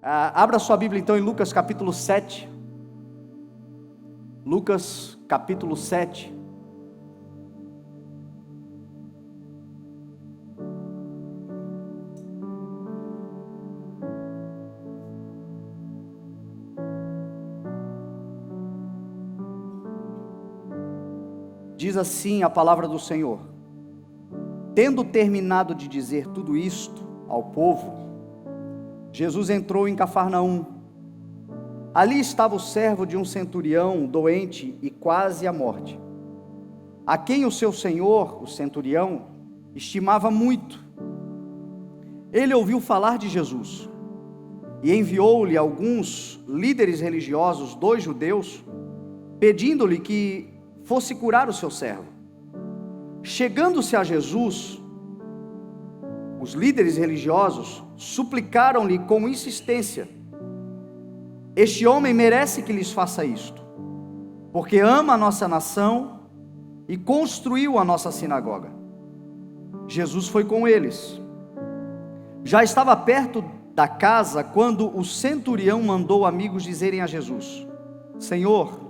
Abra sua Bíblia então em Lucas capítulo 7. Lucas capítulo 7. Diz assim a palavra do Senhor: tendo terminado de dizer tudo isto ao povo, Jesus entrou em Cafarnaum. Ali estava o servo de um centurião doente e quase à morte, a quem o seu senhor, o centurião, estimava muito. Ele ouviu falar de Jesus e enviou-lhe alguns líderes religiosos, 2 judeus, pedindo-lhe que fosse curar o seu servo. Chegando-se a Jesus, os líderes religiosos suplicaram-lhe com insistência: este homem merece que lhes faça isto, porque ama a nossa nação e construiu a nossa sinagoga. Jesus foi com eles. Já estava perto da casa quando o centurião mandou amigos dizerem a Jesus: Senhor,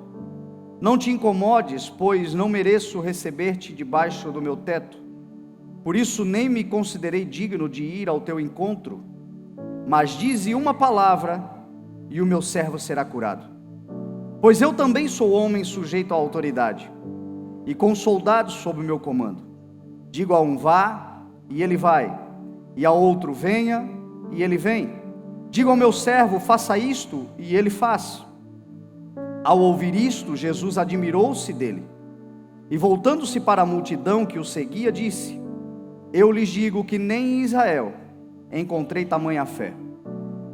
não te incomodes, pois não mereço receber-te debaixo do meu teto. Por isso nem me considerei digno de ir ao teu encontro, mas dize uma palavra e o meu servo será curado. Pois eu também sou homem sujeito à autoridade, e com soldados sob o meu comando. Digo a um vá, e ele vai, e a outro venha, e ele vem. Digo ao meu servo, faça isto, e ele faz. Ao ouvir isto, Jesus admirou-se dele, e voltando-se para a multidão que o seguia, disse: eu lhes digo que nem em Israel encontrei tamanha fé.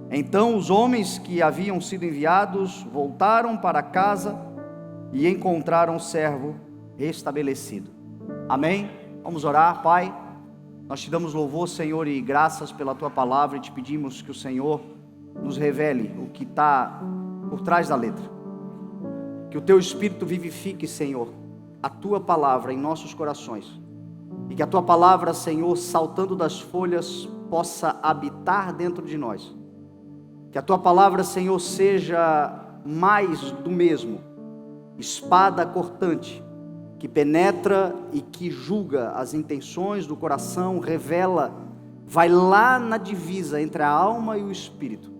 Então os homens que haviam sido enviados voltaram para casa e encontraram o servo restabelecido. Amém? Vamos orar. Pai, nós te damos louvor, Senhor, e graças pela tua palavra, e te pedimos que o Senhor nos revele o que está por trás da letra. Que o teu Espírito vivifique, Senhor, a tua palavra em nossos corações, e que a tua palavra, Senhor, saltando das folhas, possa habitar dentro de nós. Que a tua palavra, Senhor, seja mais do mesmo, espada cortante, que penetra e que julga as intenções do coração, revela, vai lá na divisa entre a alma e o espírito.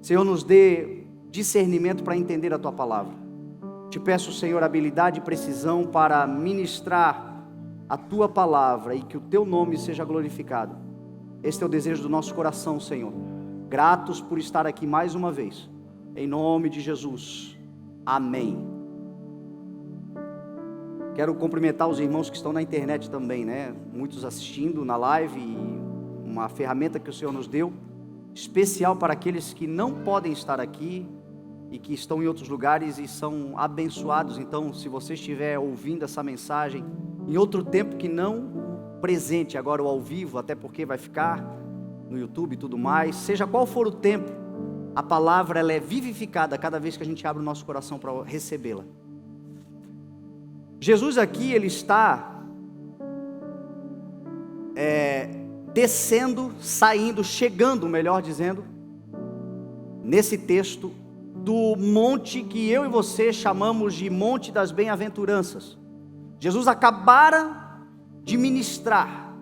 Senhor, nos dê discernimento para entender a tua palavra. Te peço, Senhor, habilidade e precisão para ministrar a tua palavra e que o teu nome seja glorificado. Este é o desejo do nosso coração, Senhor. Gratos por estar aqui mais uma vez, em nome de Jesus, amém. Quero cumprimentar os irmãos que estão na internet também, né? Muitos assistindo na live, e uma ferramenta que o Senhor nos deu, especial para aqueles que não podem estar aqui e que estão em outros lugares e são abençoados. Então, se você estiver ouvindo essa mensagem em outro tempo que não o presente, agora o ao vivo, até porque vai ficar no YouTube e tudo mais, seja qual for o tempo, a palavra ela é vivificada cada vez que a gente abre o nosso coração para recebê-la. Jesus aqui, ele está descendo, saindo, chegando, melhor dizendo, nesse texto, do monte que eu e você chamamos de Monte das Bem-aventuranças. Jesus acabara de ministrar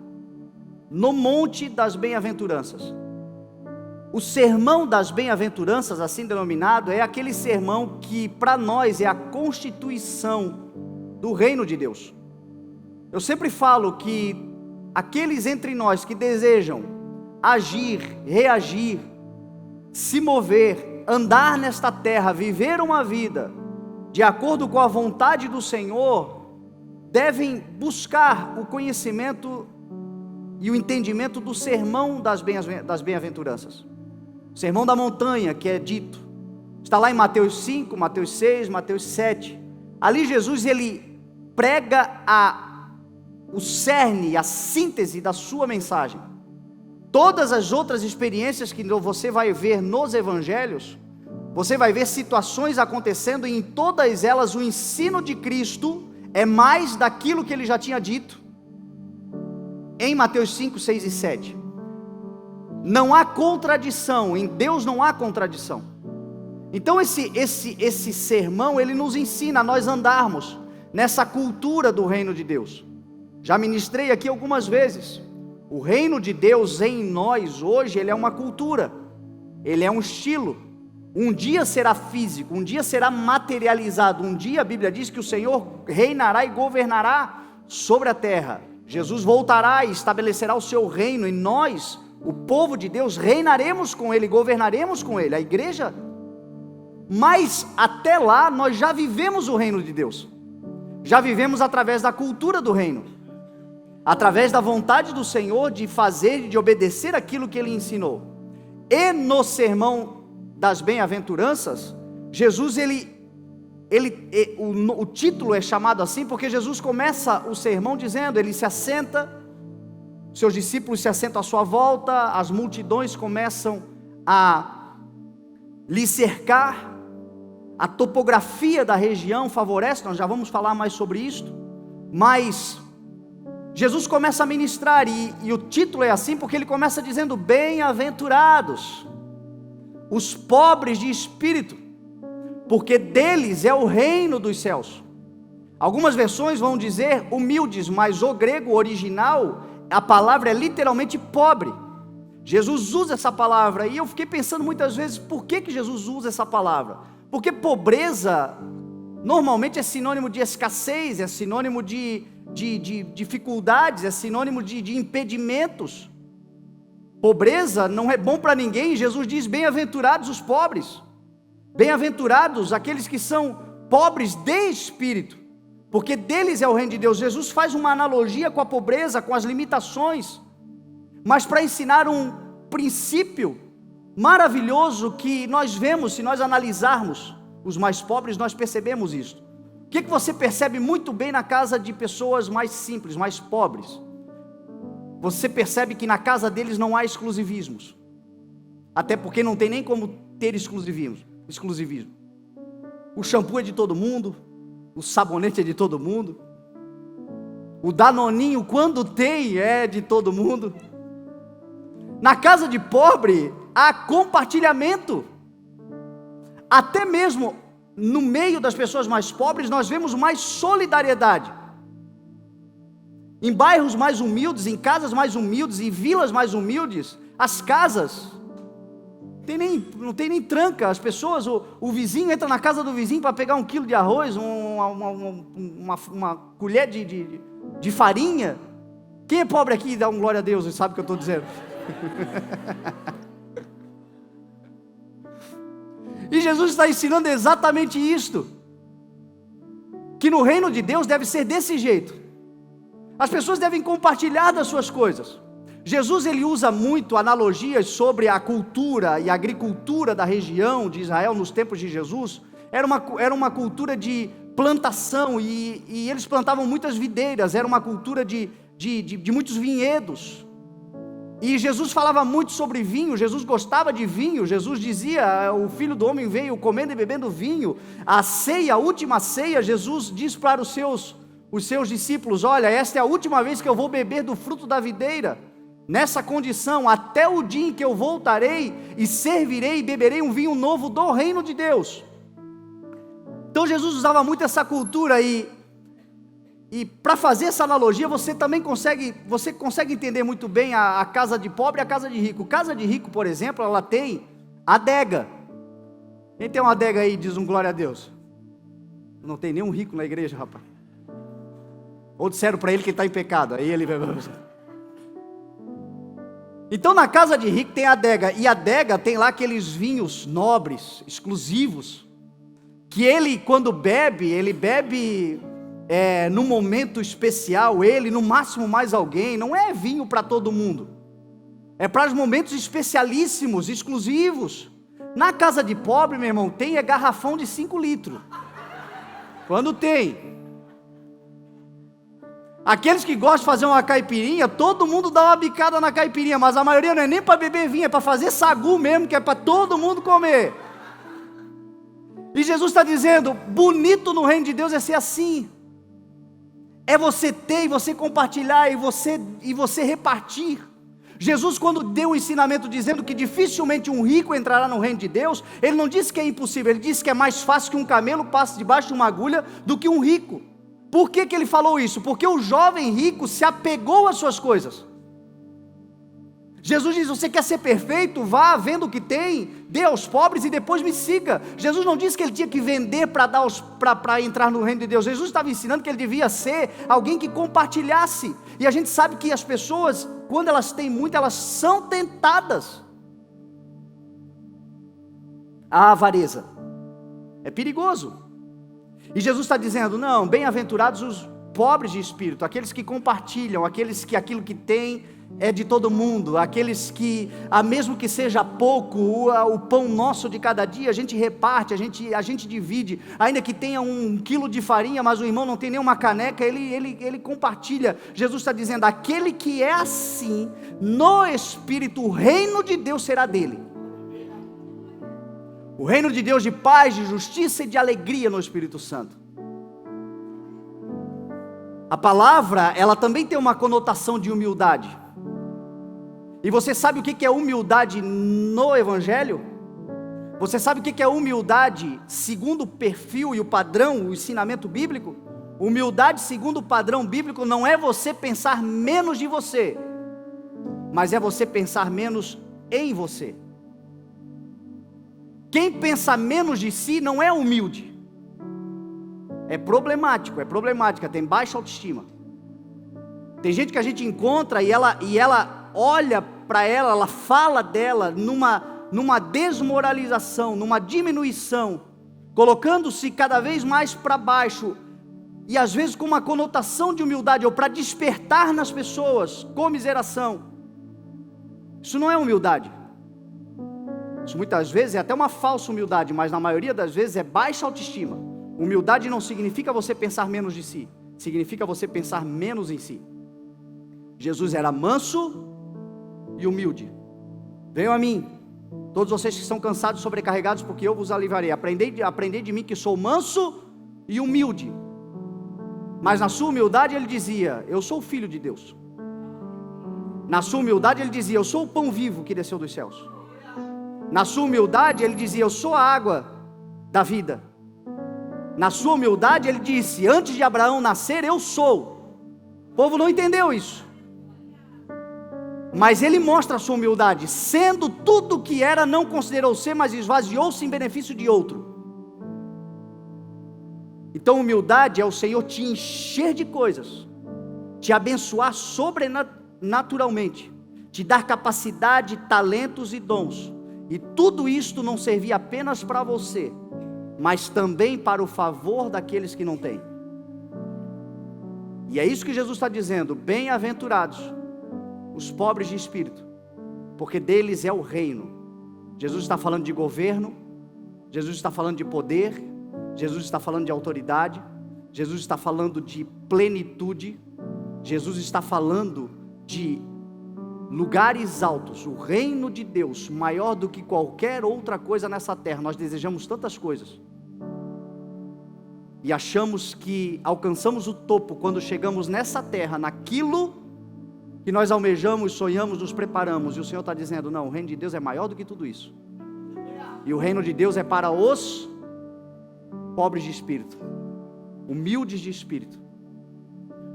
no Monte das Bem-aventuranças. O sermão das bem-aventuranças, assim denominado, é aquele sermão que para nós é a constituição do reino de Deus. Eu sempre falo que aqueles entre nós que desejam agir, reagir, se mover, andar nesta terra, viver uma vida de acordo com a vontade do Senhor, devem buscar o conhecimento e o entendimento do sermão das bem-aventuranças. O sermão da montanha, que é dito, está lá em Mateus 5, Mateus 6, Mateus 7. Ali Jesus, ele prega o cerne, a síntese da sua mensagem. Todas as outras experiências que você vai ver nos evangelhos, você vai ver situações acontecendo, e em todas elas o ensino de Cristo é mais daquilo que ele já tinha dito em Mateus 5, 6 e 7. Não há contradição, em Deus não há contradição. Então esse sermão, ele nos ensina a nós andarmos nessa cultura do reino de Deus. Já ministrei aqui algumas vezes. O reino de Deus em nós hoje, ele é uma cultura, ele é um estilo. Um dia será físico, um dia será materializado, um dia a Bíblia diz que o Senhor reinará e governará sobre a terra. Jesus voltará e estabelecerá o seu reino, e nós, o povo de Deus, reinaremos com ele, governaremos com ele, a igreja. Mas até lá nós já vivemos o reino de Deus, já vivemos através da cultura do reino, através da vontade do Senhor de fazer e de obedecer aquilo que ele ensinou. E no sermão das bem-aventuranças, Jesus, o título é chamado assim porque Jesus começa o sermão dizendo, ele se assenta, seus discípulos se assentam à sua volta, as multidões começam a lhe cercar, a topografia da região favorece, nós já vamos falar mais sobre isto, mas Jesus começa a ministrar, e o título é assim porque ele começa dizendo, bem-aventurados os pobres de espírito, porque deles é o reino dos céus. Algumas versões vão dizer humildes, mas o grego original, a palavra é literalmente pobre. Jesus usa essa palavra, e eu fiquei pensando muitas vezes, por que Jesus usa essa palavra? Porque pobreza, normalmente é sinônimo de escassez, é sinônimo de dificuldades, é sinônimo de impedimentos. Pobreza não é bom para ninguém. Jesus diz, bem-aventurados os pobres, bem-aventurados aqueles que são pobres de espírito, porque deles é o reino de Deus. Jesus faz uma analogia com a pobreza, com as limitações, mas para ensinar um princípio maravilhoso que nós vemos, se nós analisarmos os mais pobres, nós percebemos isso. O que você percebe muito bem na casa de pessoas mais simples, mais pobres? Você percebe que na casa deles não há exclusivismos, até porque não tem nem como ter exclusivismo. O shampoo é de todo mundo, o sabonete é de todo mundo, o danoninho, quando tem, é de todo mundo. Na casa de pobre há compartilhamento, até mesmo no meio das pessoas mais pobres nós vemos mais solidariedade. Em bairros mais humildes, em casas mais humildes, em vilas mais humildes, as casas não tem nem tranca. As pessoas, o vizinho entra na casa do vizinho para pegar 1 quilo de arroz, uma colher de farinha. Quem é pobre aqui dá um glória a Deus e sabe o que eu estou dizendo. E Jesus está ensinando exatamente isto, que no reino de Deus deve ser desse jeito. As pessoas devem compartilhar das suas coisas. Jesus, ele usa muito analogias sobre a cultura e a agricultura da região de Israel nos tempos de Jesus. Era uma cultura de plantação, e eles plantavam muitas videiras, era uma cultura de muitos vinhedos. E Jesus falava muito sobre vinho, Jesus gostava de vinho. Jesus dizia, o Filho do Homem veio comendo e bebendo vinho. A ceia, a última ceia, Jesus diz para os seus discípulos, olha, esta é a última vez que eu vou beber do fruto da videira, nessa condição, até o dia em que eu voltarei e servirei e beberei um vinho novo do reino de Deus. Então Jesus usava muito essa cultura, e para fazer essa analogia, você consegue entender muito bem a casa de pobre e a casa de rico. Casa de rico, por exemplo, ela tem adega. Quem tem uma adega aí, diz um glória a Deus. Não tem nenhum rico na igreja, rapaz. Ou disseram para ele que ele está em pecado, aí ele... Então na casa de rico tem a adega, e a adega tem lá aqueles vinhos nobres, exclusivos, que ele, quando bebe, ele bebe num momento especial, ele, no máximo mais alguém. Não é vinho para todo mundo, é para os momentos especialíssimos, exclusivos. Na casa de pobre, meu irmão, tem garrafão de 5 litros, quando tem. Aqueles que gostam de fazer uma caipirinha, todo mundo dá uma bicada na caipirinha, mas a maioria não é nem para beber vinho, é para fazer sagu mesmo, que é para todo mundo comer. E Jesus está dizendo, bonito no reino de Deus é ser assim, é você ter e você compartilhar e você repartir. Jesus, quando deu o ensinamento dizendo que dificilmente um rico entrará no reino de Deus, ele não disse que é impossível, ele disse que é mais fácil que um camelo passe debaixo de uma agulha do que um rico. Por que ele falou isso? Porque o jovem rico se apegou às suas coisas. Jesus diz: você quer ser perfeito? Vá, venda o que tem, dê aos pobres e depois me siga. Jesus não disse que ele tinha que vender para entrar no reino de Deus. Jesus estava ensinando que ele devia ser alguém que compartilhasse. E a gente sabe que as pessoas, quando elas têm muito, elas são tentadas. A avareza é perigoso. E Jesus está dizendo: não, bem-aventurados os pobres de espírito, aqueles que compartilham, aqueles que aquilo que têm é de todo mundo, aqueles que, mesmo que seja pouco, o pão nosso de cada dia, a gente reparte, a gente divide, ainda que tenha 1 quilo de farinha, mas o irmão não tem nem uma caneca, ele compartilha. Jesus está dizendo: aquele que é assim, no Espírito, o reino de Deus será dele. O reino de Deus de paz, de justiça e de alegria no Espírito Santo. A palavra, ela também tem uma conotação de humildade. E você sabe o que é humildade no Evangelho? Você sabe o que é humildade segundo o perfil e o padrão, o ensinamento bíblico? Humildade segundo o padrão bíblico não é você pensar menos de você, mas é você pensar menos em você. Quem pensa menos de si não é humilde. É problemática, tem baixa autoestima. Tem gente que a gente encontra e ela olha para ela fala dela numa desmoralização, numa diminuição, colocando-se cada vez mais para baixo, e às vezes com uma conotação de humildade, ou para despertar nas pessoas comiseração. Isso não é humildade. Isso muitas vezes é até uma falsa humildade, mas na maioria das vezes é baixa autoestima. Humildade não significa você pensar menos de si, significa você pensar menos em si. Jesus era manso e humilde. Venham a mim, todos vocês que são cansados e sobrecarregados, porque eu vos aliviarei. Aprendei de mim, que sou manso e humilde. Mas na sua humildade ele dizia: eu sou o filho de Deus. Na sua humildade ele dizia: eu sou o pão vivo que desceu dos céus. Na sua humildade ele dizia: eu sou a água da vida. Na sua humildade ele disse: antes de Abraão nascer eu sou. O povo não entendeu isso, mas ele mostra a sua humildade. Sendo tudo o que era, não considerou ser, mas esvaziou-se em benefício de outro. Então humildade é o Senhor te encher de coisas, te abençoar sobrenaturalmente, te dar capacidade, talentos e dons. E tudo isto não servia apenas para você, mas também para o favor daqueles que não têm. E é isso que Jesus está dizendo: bem-aventurados os pobres de espírito, porque deles é o reino. Jesus está falando de governo, Jesus está falando de poder, Jesus está falando de autoridade, Jesus está falando de plenitude, Jesus está falando de lugares altos. O reino de Deus, maior do que qualquer outra coisa nessa terra. Nós desejamos tantas coisas e achamos que alcançamos o topo quando chegamos nessa terra, naquilo que nós almejamos, sonhamos, nos preparamos. E o Senhor está dizendo: não, o reino de Deus é maior do que tudo isso. E o reino de Deus é para os pobres de espírito, humildes de espírito.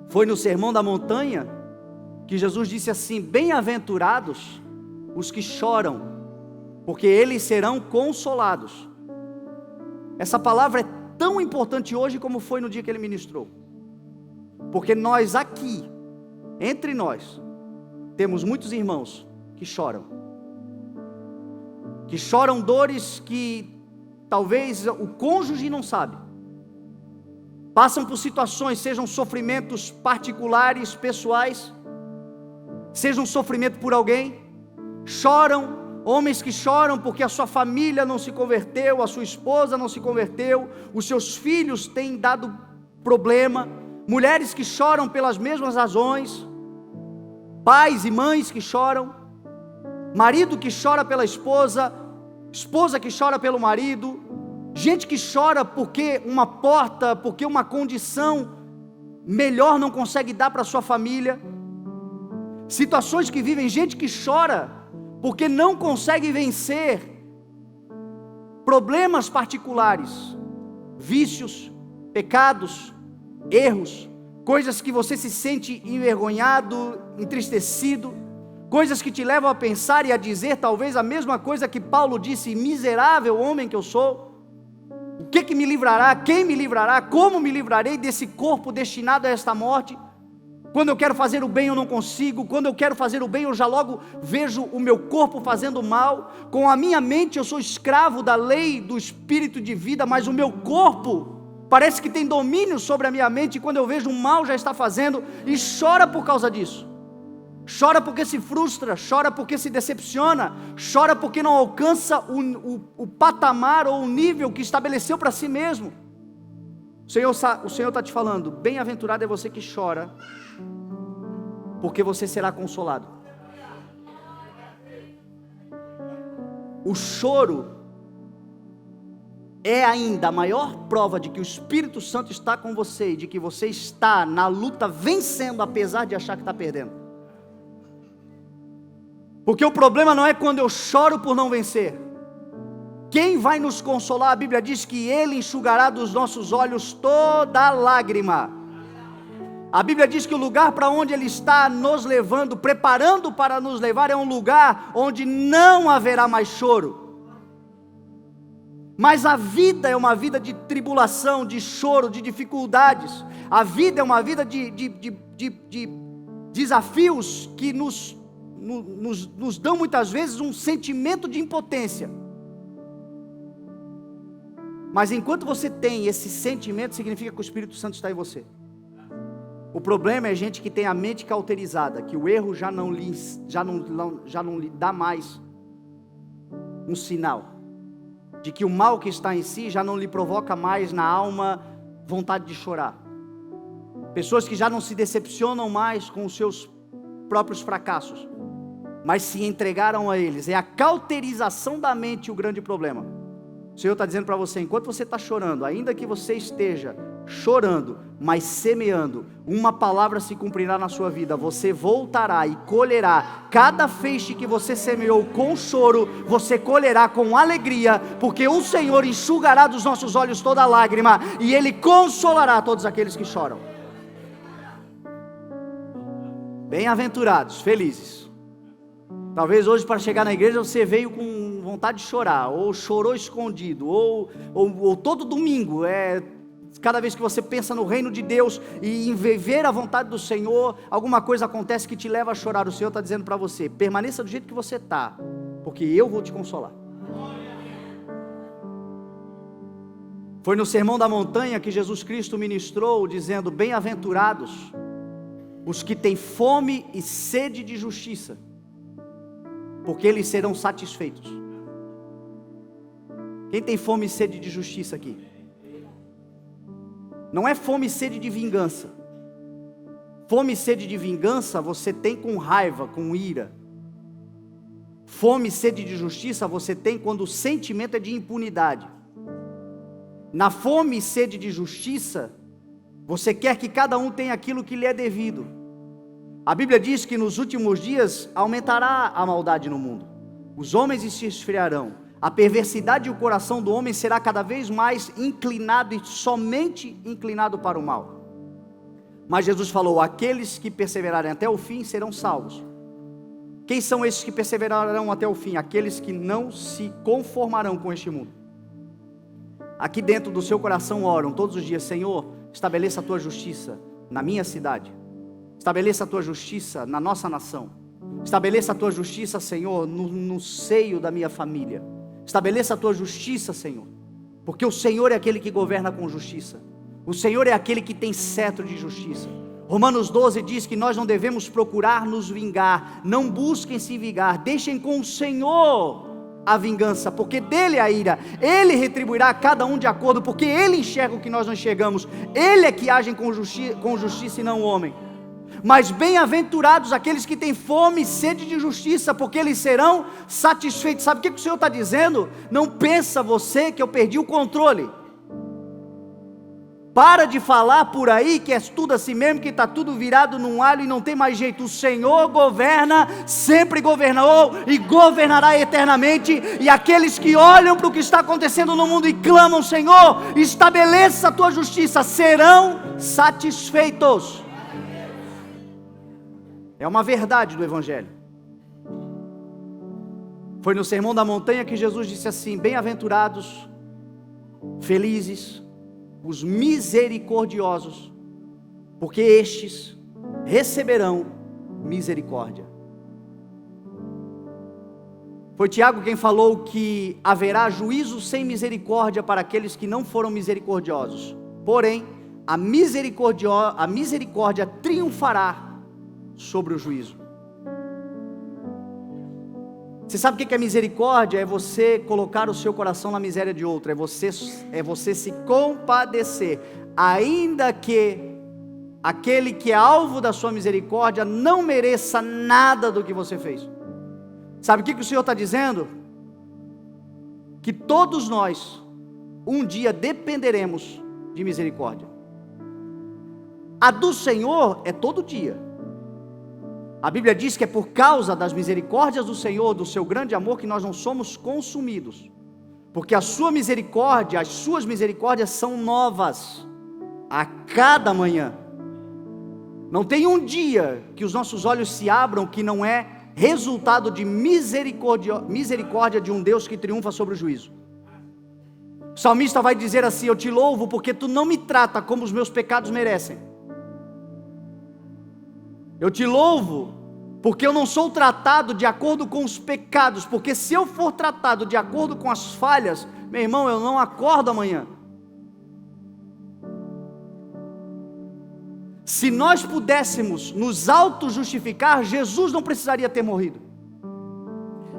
Foi no Sermão da Montanha que Jesus disse assim: bem-aventurados os que choram, porque eles serão consolados. Essa palavra é tão importante hoje como foi no dia que ele ministrou, porque nós aqui, entre nós, temos muitos irmãos que choram dores que talvez o cônjuge não sabe, passam por situações, sejam sofrimentos particulares, pessoais, seja um sofrimento por alguém, choram, homens que choram porque a sua família não se converteu, a sua esposa não se converteu, os seus filhos têm dado problema, mulheres que choram pelas mesmas razões, pais e mães que choram, marido que chora pela esposa, esposa que chora pelo marido, gente que chora porque uma porta, porque uma condição melhor não consegue dar para a sua família. situações que vivem, gente que chora porque não consegue vencer problemas particulares, vícios, pecados, erros, coisas que você se sente envergonhado, entristecido, coisas que te levam a pensar e a dizer talvez a mesma coisa que Paulo disse: miserável homem que eu sou, o que me livrará, quem me livrará, como me livrarei desse corpo destinado a esta morte? Quando eu quero fazer o bem eu não consigo, quando eu quero fazer o bem eu já logo vejo o meu corpo fazendo mal, com a minha mente eu sou escravo da lei do espírito de vida, mas o meu corpo parece que tem domínio sobre a minha mente, e quando eu vejo o mal já está fazendo, e chora por causa disso, chora porque se frustra, chora porque se decepciona, chora porque não alcança o patamar ou o nível que estabeleceu para si mesmo. O Senhor está te falando: bem-aventurado é você que chora, porque você será consolado. O choro é ainda a maior prova de que o Espírito Santo está com você e de que você está na luta vencendo, apesar de achar que está perdendo. Porque o problema não é quando eu choro por não vencer. Quem vai nos consolar? A Bíblia diz que Ele enxugará dos nossos olhos toda lágrima. A Bíblia diz que o lugar para onde Ele está nos levando, preparando para nos levar, é um lugar onde não haverá mais choro. Mas a vida é uma vida de tribulação, de choro, de dificuldades. A vida é uma vida de desafios que nos dão muitas vezes um sentimento de impotência. Mas enquanto você tem esse sentimento, significa que o Espírito Santo está em você. O problema é gente que tem a mente cauterizada, que o erro já não lhe dá mais um sinal, de que o mal que está em si já não lhe provoca mais na alma vontade de chorar. Pessoas que já não se decepcionam mais com os seus próprios fracassos, mas se entregaram a eles. É a cauterização da mente o grande problema. O Senhor está dizendo para você: enquanto você está chorando, ainda que você esteja chorando, mas semeando, uma palavra se cumprirá na sua vida. Você voltará e colherá cada feixe que você semeou com choro, você colherá com alegria, porque o Senhor enxugará dos nossos olhos toda lágrima, e Ele consolará todos aqueles que choram. Bem-aventurados, felizes. Talvez hoje, para chegar na igreja, você veio com vontade de chorar, ou chorou escondido, ou todo domingo, cada vez que você pensa no reino de Deus e em viver a vontade do Senhor, alguma coisa acontece que te leva a chorar. O Senhor está dizendo para você: permaneça do jeito que você está, porque eu vou te consolar. Foi no Sermão da Montanha que Jesus Cristo ministrou, dizendo: bem-aventurados os que têm fome e sede de justiça, porque eles serão satisfeitos. Quem tem fome e sede de justiça aqui? Não é fome e sede de vingança. Fome e sede de vingança você tem com raiva, com ira. Fome e sede de justiça você tem quando o sentimento é de impunidade. Na fome e sede de justiça, você quer que cada um tenha aquilo que lhe é devido. A Bíblia diz que nos últimos dias aumentará a maldade no mundo. Os homens se esfriarão. A perversidade e o coração do homem será cada vez mais inclinado, e somente inclinado para o mal. Mas Jesus falou: aqueles que perseverarem até o fim serão salvos. Quem são esses que perseverarão até o fim? Aqueles que não se conformarão com este mundo. Aqui dentro do seu coração oram todos os dias: Senhor, estabeleça a tua justiça na minha cidade, estabeleça a tua justiça na nossa nação, estabeleça a tua justiça, Senhor, no seio da minha família. Estabeleça a tua justiça, Senhor, porque o Senhor é aquele que governa com justiça. O Senhor é aquele que tem cetro de justiça. Romanos 12 diz que nós não devemos procurar nos vingar. Não busquem se vingar, deixem com o Senhor a vingança, porque dele é a ira. Ele retribuirá a cada um de acordo, porque Ele enxerga o que nós não enxergamos. Ele é que age com justiça e não o homem. Mas bem-aventurados aqueles que têm fome e sede de justiça, porque eles serão satisfeitos. Sabe o que o Senhor está dizendo? Não pensa você que eu perdi o controle. Para de falar por aí que é tudo assim mesmo, que está tudo virado num alho e não tem mais jeito. O Senhor governa, sempre governou e governará eternamente. E aqueles que olham para o que está acontecendo no mundo e clamam: Senhor, estabeleça a tua justiça, serão satisfeitos. É uma verdade do Evangelho. Foi no Sermão da Montanha que Jesus disse assim: bem-aventurados, felizes os misericordiosos, porque estes receberão misericórdia. Foi Tiago quem falou que haverá juízo sem misericórdia para aqueles que não foram misericordiosos, porém a misericórdia triunfará sobre o juízo. Você sabe o que é misericórdia? É você colocar o seu coração na miséria de outro, é você se compadecer, ainda que aquele que é alvo da sua misericórdia não mereça nada do que você fez. Sabe o que o Senhor está dizendo? Que todos nós um dia dependeremos de misericórdia. A do Senhor é todo dia. A Bíblia diz que é por causa das misericórdias do Senhor, do seu grande amor, que nós não somos consumidos, porque a sua misericórdia, as suas misericórdias são novas a cada manhã. Não tem um dia que os nossos olhos se abram que não é resultado de misericórdia de um Deus que triunfa sobre o juízo. O salmista vai dizer assim: eu te louvo porque tu não me trata como os meus pecados merecem. Eu te louvo porque eu não sou tratado de acordo com os pecados, porque se eu for tratado de acordo com as falhas, meu irmão, eu não acordo amanhã. Se nós pudéssemos nos auto-justificar, Jesus não precisaria ter morrido.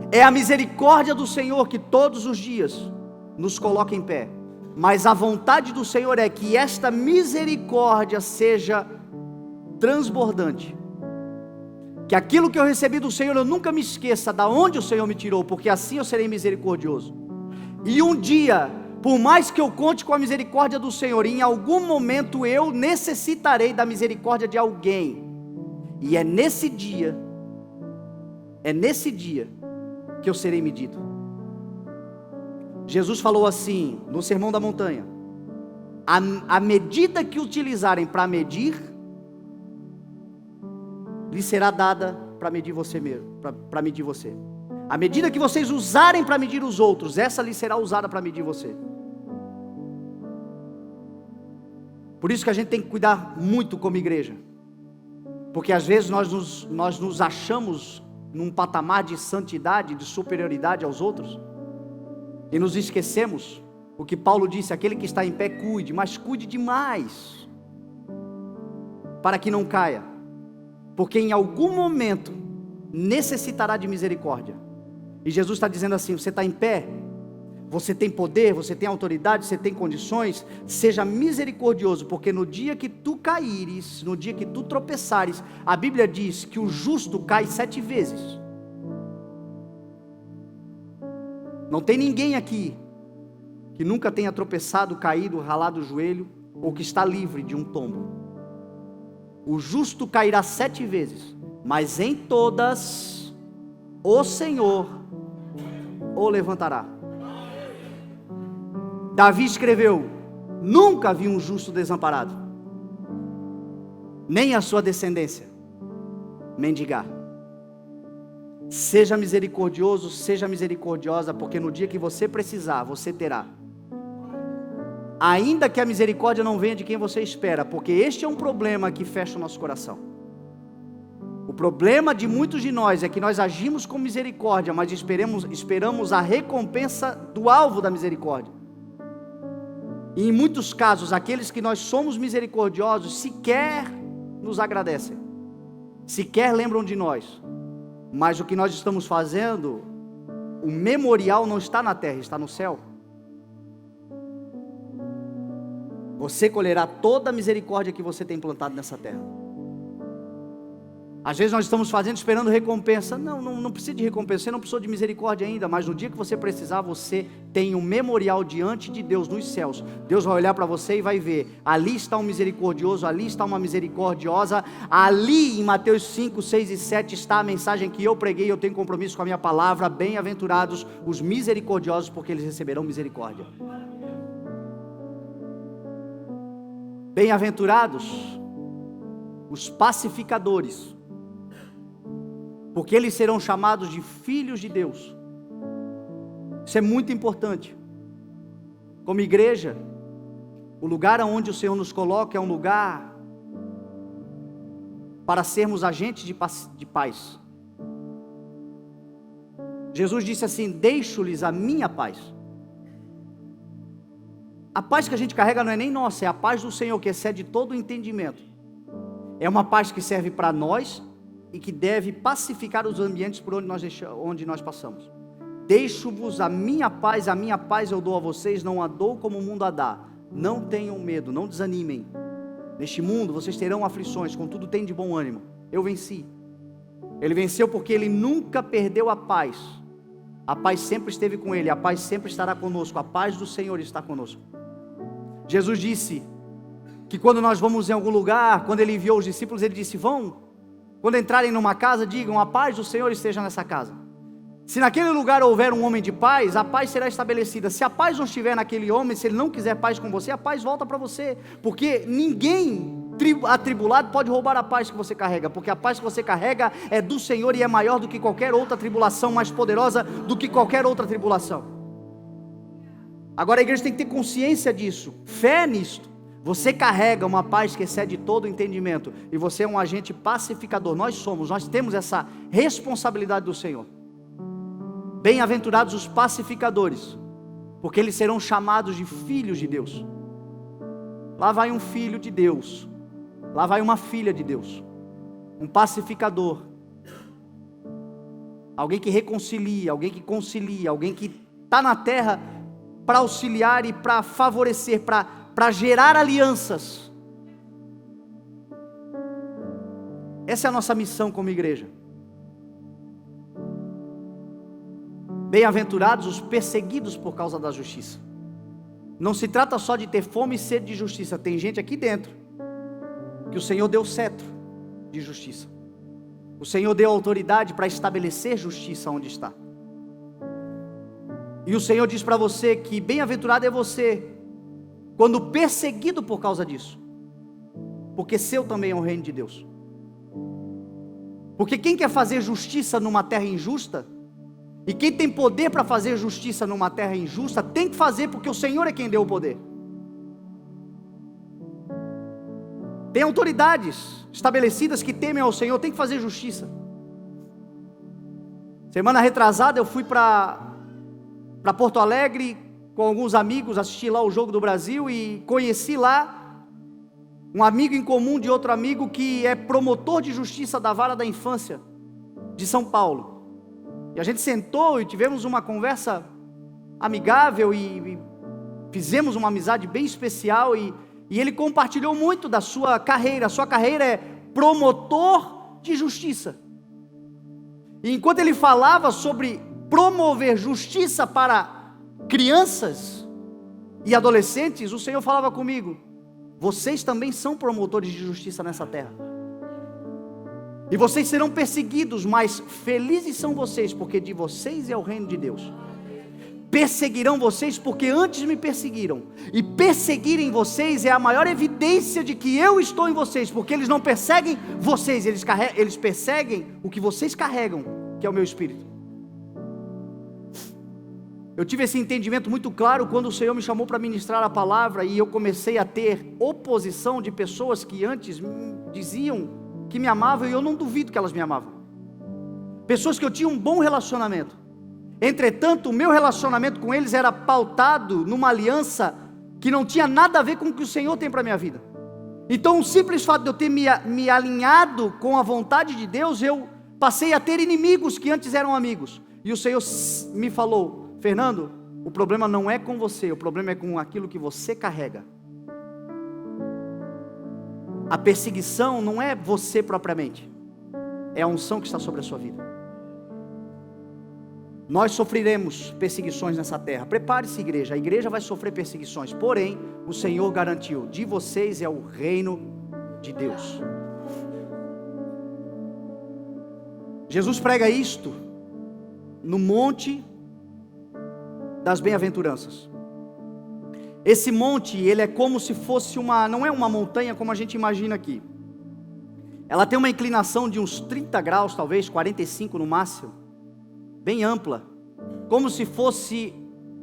É a misericórdia do Senhor que todos os dias nos coloca em pé, mas a vontade do Senhor é que esta misericórdia seja transbordante, que aquilo que eu recebi do Senhor eu nunca me esqueça da onde o Senhor me tirou, porque assim eu serei misericordioso. E um dia, por mais que eu conte com a misericórdia do Senhor, em algum momento eu necessitarei da misericórdia de alguém, e é nesse dia que eu serei medido. Jesus falou assim no Sermão da Montanha: a medida que utilizarem para medir, lhe será dada para medir você mesmo, para medir você. A medida que vocês usarem para medir os outros, essa lhe será usada para medir você. Por isso que a gente tem que cuidar muito como igreja, porque às vezes nós nos achamos num patamar de santidade, de superioridade aos outros, e nos esquecemos o que Paulo disse: aquele que está em pé cuide, mas cuide demais, para que não caia, porque em algum momento necessitará de misericórdia. E Jesus está dizendo assim: você está em pé, você tem poder, você tem autoridade, você tem condições, seja misericordioso, porque no dia que tu caíres, no dia que tu tropeçares, a Bíblia diz que o justo cai 7 vezes. Não tem ninguém aqui que nunca tenha tropeçado, caído, ralado o joelho, ou que está livre de um tombo. O justo cairá 7 vezes, mas em todas o Senhor o levantará. Davi escreveu: nunca vi um justo desamparado, nem a sua descendência mendigar. Seja misericordioso, seja misericordiosa, porque no dia que você precisar, você terá. Ainda que a misericórdia não venha de quem você espera, porque este é um problema que fecha o nosso coração. O problema de muitos de nós é que nós agimos com misericórdia, mas esperamos a recompensa do alvo da misericórdia. E em muitos casos, aqueles que nós somos misericordiosos sequer nos agradecem, sequer lembram de nós. Mas o que nós estamos fazendo, o memorial não está na terra, está no céu. Você colherá toda a misericórdia que você tem plantado nessa terra. Às vezes nós estamos fazendo esperando recompensa. Não precisa de recompensa, você não precisou de misericórdia ainda, mas no dia que você precisar, você tem um memorial diante de Deus nos céus. Deus vai olhar para você e vai ver, ali está um misericordioso, ali está uma misericordiosa, ali em Mateus 5, 6 e 7 está a mensagem que eu preguei, eu tenho compromisso com a minha palavra. Bem-aventurados os misericordiosos, porque eles receberão misericórdia. Bem-aventurados os pacificadores, porque eles serão chamados de filhos de Deus. Isso é muito importante. Como igreja, o lugar onde o Senhor nos coloca é um lugar para sermos agentes de paz. Jesus disse assim: deixo-lhes a minha paz. A paz que a gente carrega não é nem nossa, é a paz do Senhor, que excede todo o entendimento. É uma paz que serve para nós e que deve pacificar os ambientes por onde nós passamos. Deixo-vos a minha paz eu dou a vocês, não a dou como o mundo a dá. Não tenham medo, não desanimem. Neste mundo vocês terão aflições, contudo tem de bom ânimo. Eu venci. Ele venceu porque ele nunca perdeu a paz. A paz sempre esteve com ele, a paz sempre estará conosco, a paz do Senhor está conosco. Jesus disse que quando nós vamos em algum lugar, quando ele enviou os discípulos, ele disse: vão, quando entrarem numa casa, digam: a paz do Senhor esteja nessa casa. Se naquele lugar houver um homem de paz, a paz será estabelecida. Se a paz não estiver naquele homem, se ele não quiser paz com você, a paz volta para você, porque ninguém atribulado pode roubar a paz que você carrega, porque a paz que você carrega é do Senhor e é maior do que qualquer outra tribulação, mais poderosa do que qualquer outra tribulação. Agora a igreja tem que ter consciência disso, fé nisto. Você carrega uma paz que excede todo o entendimento, e você é um agente pacificador. Nós temos essa responsabilidade do Senhor. Bem-aventurados os pacificadores, porque eles serão chamados de filhos de Deus. Lá vai um filho de Deus, lá vai uma filha de Deus, um pacificador, alguém que reconcilia, alguém que concilia, alguém que está na terra para auxiliar e para favorecer, para gerar alianças. Essa é a nossa missão como igreja. Bem-aventurados os perseguidos por causa da justiça. Não se trata só de ter fome e sede de justiça. Tem gente aqui dentro que o Senhor deu cetro de justiça. O Senhor deu autoridade para estabelecer justiça onde está. E o Senhor diz para você que bem-aventurado é você quando perseguido por causa disso, porque seu também é o reino de Deus. Porque quem quer fazer justiça numa terra injusta, e quem tem poder para fazer justiça numa terra injusta, tem que fazer, porque o Senhor é quem deu o poder. Tem autoridades estabelecidas que temem ao Senhor, tem que fazer justiça. Semana retrasada eu fui para Porto Alegre com alguns amigos, assisti lá o Jogo do Brasil e conheci lá um amigo em comum de outro amigo que é promotor de justiça da Vara da Infância de São Paulo. E a gente sentou e tivemos uma conversa amigável e fizemos uma amizade bem especial e ele compartilhou muito da sua carreira. A sua carreira é promotor de justiça. E enquanto ele falava sobre promover justiça para crianças e adolescentes, o Senhor falava comigo: vocês também são promotores de justiça nessa terra. E vocês serão perseguidos, mas felizes são vocês, porque de vocês é o reino de Deus. Perseguirão vocês porque antes me perseguiram. E perseguirem vocês é a maior evidência de que eu estou em vocês, porque eles não perseguem vocês, eles perseguem o que vocês carregam, que é o meu espírito. Eu tive esse entendimento muito claro quando o Senhor me chamou para ministrar a palavra, e eu comecei a ter oposição de pessoas que antes diziam que me amavam, e eu não duvido que elas me amavam. Pessoas que eu tinha um bom relacionamento. Entretanto, o meu relacionamento com eles era pautado numa aliança que não tinha nada a ver com o que o Senhor tem para a minha vida. Então, o simples fato de eu ter me alinhado com a vontade de Deus, eu passei a ter inimigos que antes eram amigos. E o Senhor me falou: Fernando, o problema não é com você, o problema é com aquilo que você carrega. A perseguição não é você propriamente. é a unção que está sobre a sua vida. Nós sofreremos perseguições nessa terra. Prepare-se, igreja. A igreja vai sofrer perseguições. Porém, o Senhor garantiu: de vocês é o reino de Deus. Jesus prega isto no Monte das Bem-aventuranças. Esse monte, ele é como se fosse não é uma montanha como a gente imagina aqui. Ela tem uma inclinação de uns 30 graus, talvez 45 no máximo, bem ampla, como se fosse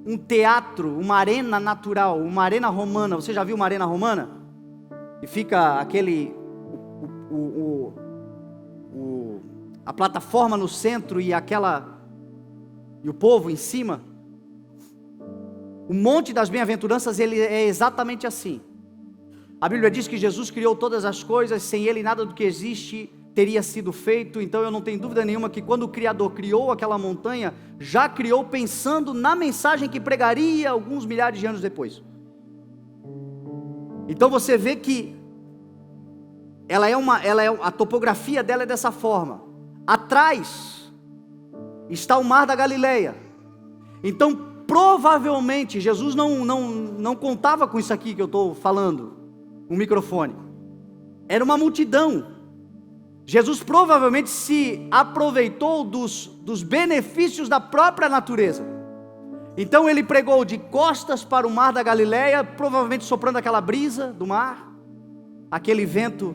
um teatro, uma arena natural, uma arena romana. Você já viu uma arena romana? E fica a plataforma no centro e o povo em cima. O Monte das Bem-aventuranças, ele é exatamente assim. A Bíblia diz que Jesus criou todas as coisas, sem Ele nada do que existe teria sido feito. Então eu não tenho dúvida nenhuma que quando o Criador criou aquela montanha, já criou pensando na mensagem que pregaria alguns milhares de anos depois. Então você vê que a topografia dela é dessa forma. Atrás está o Mar da Galileia. Então provavelmente Jesus não contava com isso aqui que eu estou falando, um microfone. Era uma multidão. Jesus provavelmente se aproveitou dos benefícios da própria natureza. Então ele pregou de costas para o Mar da Galileia, provavelmente soprando aquela brisa do mar, aquele vento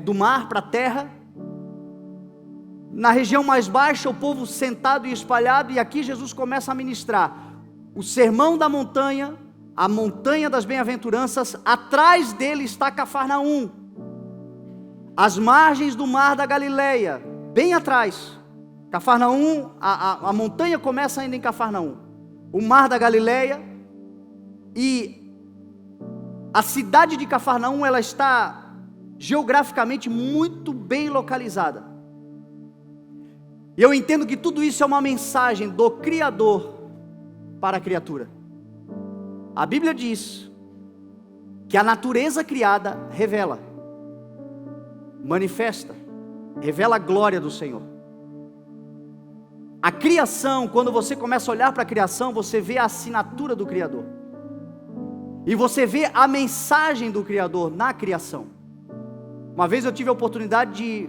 do mar para a terra. Na região mais baixa, o povo sentado e espalhado, e aqui Jesus começa a ministrar o sermão da montanha, a montanha das bem-aventuranças. Atrás dele está Cafarnaum, as margens do Mar da Galileia, bem atrás. Cafarnaum, a montanha começa ainda em Cafarnaum, o Mar da Galileia, e a cidade de Cafarnaum, ela está geograficamente muito bem localizada. E eu entendo que tudo isso é uma mensagem do Criador para a criatura. A Bíblia diz que a natureza criada revela, manifesta, revela a glória do Senhor. A criação, quando você começa a olhar para a criação, você vê a assinatura do Criador. E você vê a mensagem do Criador na criação. Uma vez eu tive a oportunidade de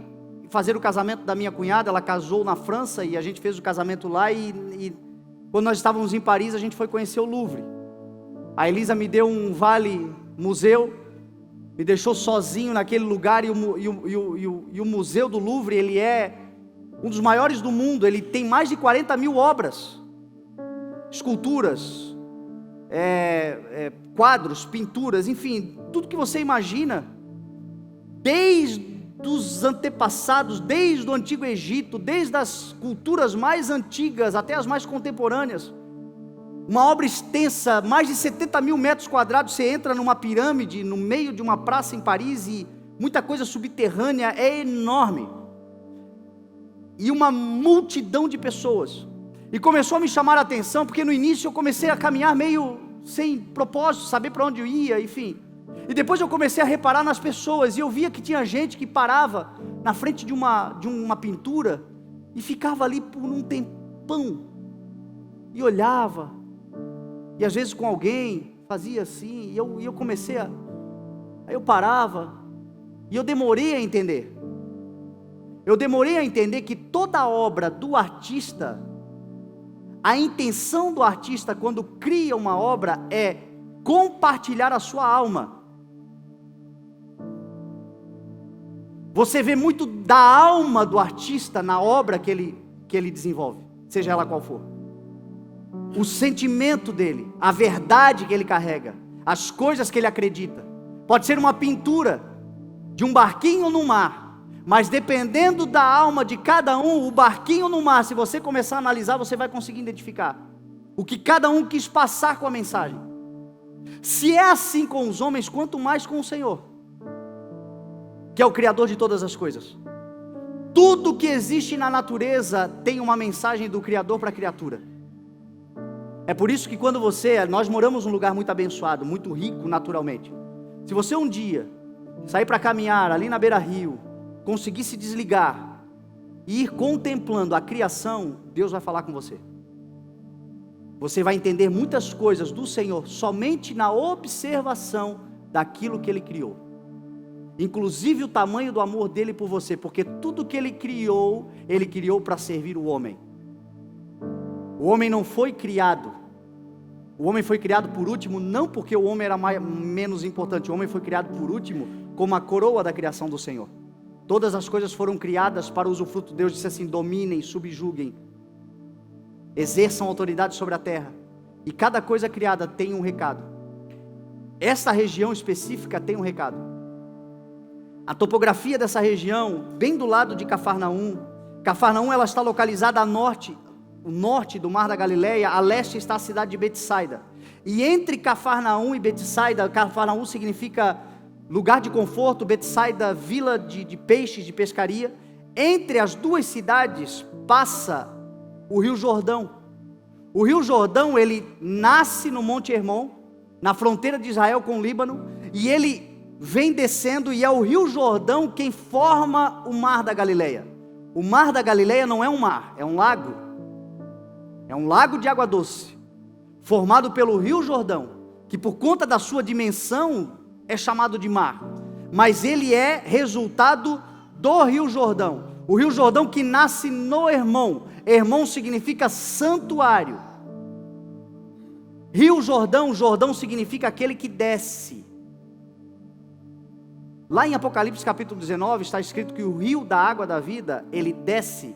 fazer o casamento da minha cunhada. Ela casou na França e a gente fez o casamento lá, e quando nós estávamos em Paris, a gente foi conhecer o Louvre. A Elisa me deu um vale museu, me deixou sozinho naquele lugar, e o museu do Louvre, ele é um dos maiores do mundo. Ele tem mais de 40 mil obras, esculturas, quadros, pinturas, enfim, tudo que você imagina, desde dos antepassados, desde o Antigo Egito, desde as culturas mais antigas até as mais contemporâneas. Uma obra extensa, mais de 70 mil metros quadrados. Você entra numa pirâmide, no meio de uma praça em Paris, e muita coisa subterrânea, é enorme. E uma multidão de pessoas. E começou a me chamar a atenção, porque no início eu comecei a caminhar meio sem propósito, saber para onde eu ia, enfim. E depois eu comecei a reparar nas pessoas, e eu via que tinha gente que parava na frente de uma pintura, e ficava ali por um tempão, e olhava, e às vezes com alguém, fazia assim, e eu comecei aí eu parava, e eu demorei a entender que toda obra do artista, a intenção do artista quando cria uma obra é compartilhar a sua alma. Você vê muito da alma do artista na obra que ele desenvolve, seja ela qual for. O sentimento dele, a verdade que ele carrega, as coisas que ele acredita. Pode ser uma pintura de um barquinho no mar, mas dependendo da alma de cada um, o barquinho no mar, se você começar a analisar, você vai conseguir identificar o que cada um quis passar com a mensagem. Se é assim com os homens, quanto mais com o Senhor, que é o Criador de todas as coisas. Tudo que existe na natureza tem uma mensagem do Criador para a criatura. É por isso que nós moramos num lugar muito abençoado, muito rico naturalmente. Se você um dia sair para caminhar ali na beira-rio, conseguir se desligar e ir contemplando a criação, Deus vai falar com você. Você vai entender muitas coisas do Senhor somente na observação daquilo que Ele criou. Inclusive o tamanho do amor dele por você, porque tudo que Ele criou para servir o homem. O homem não foi criado, o homem foi criado por último, não porque o homem era menos importante, o homem foi criado por último como a coroa da criação do Senhor. Todas as coisas foram criadas para o usufruto. Deus disse assim: dominem, subjuguem, exerçam autoridade sobre a terra. E cada coisa criada tem um recado. Essa região específica tem um recado. A topografia dessa região, bem do lado de Cafarnaum. Cafarnaum, ela está localizada a norte, o norte do Mar da Galileia. A leste está a cidade de Betsaida. E entre Cafarnaum e Betsaida, Cafarnaum significa lugar de conforto, Betsaida, vila de peixes, de pescaria. Entre as duas cidades passa o Rio Jordão. O Rio Jordão, ele nasce no Monte Hermon, na fronteira de Israel com o Líbano, e ele vem descendo, e é o Rio Jordão quem forma o Mar da Galileia. O Mar da Galileia não é um mar, é um lago. É um lago de água doce, formado pelo Rio Jordão, que por conta da sua dimensão é chamado de mar, mas ele é resultado do Rio Jordão. O Rio Jordão que nasce no Hermon. Hermon significa santuário. Rio Jordão, Jordão significa aquele que desce. Lá em Apocalipse capítulo 19 está escrito que o rio da água da vida, ele desce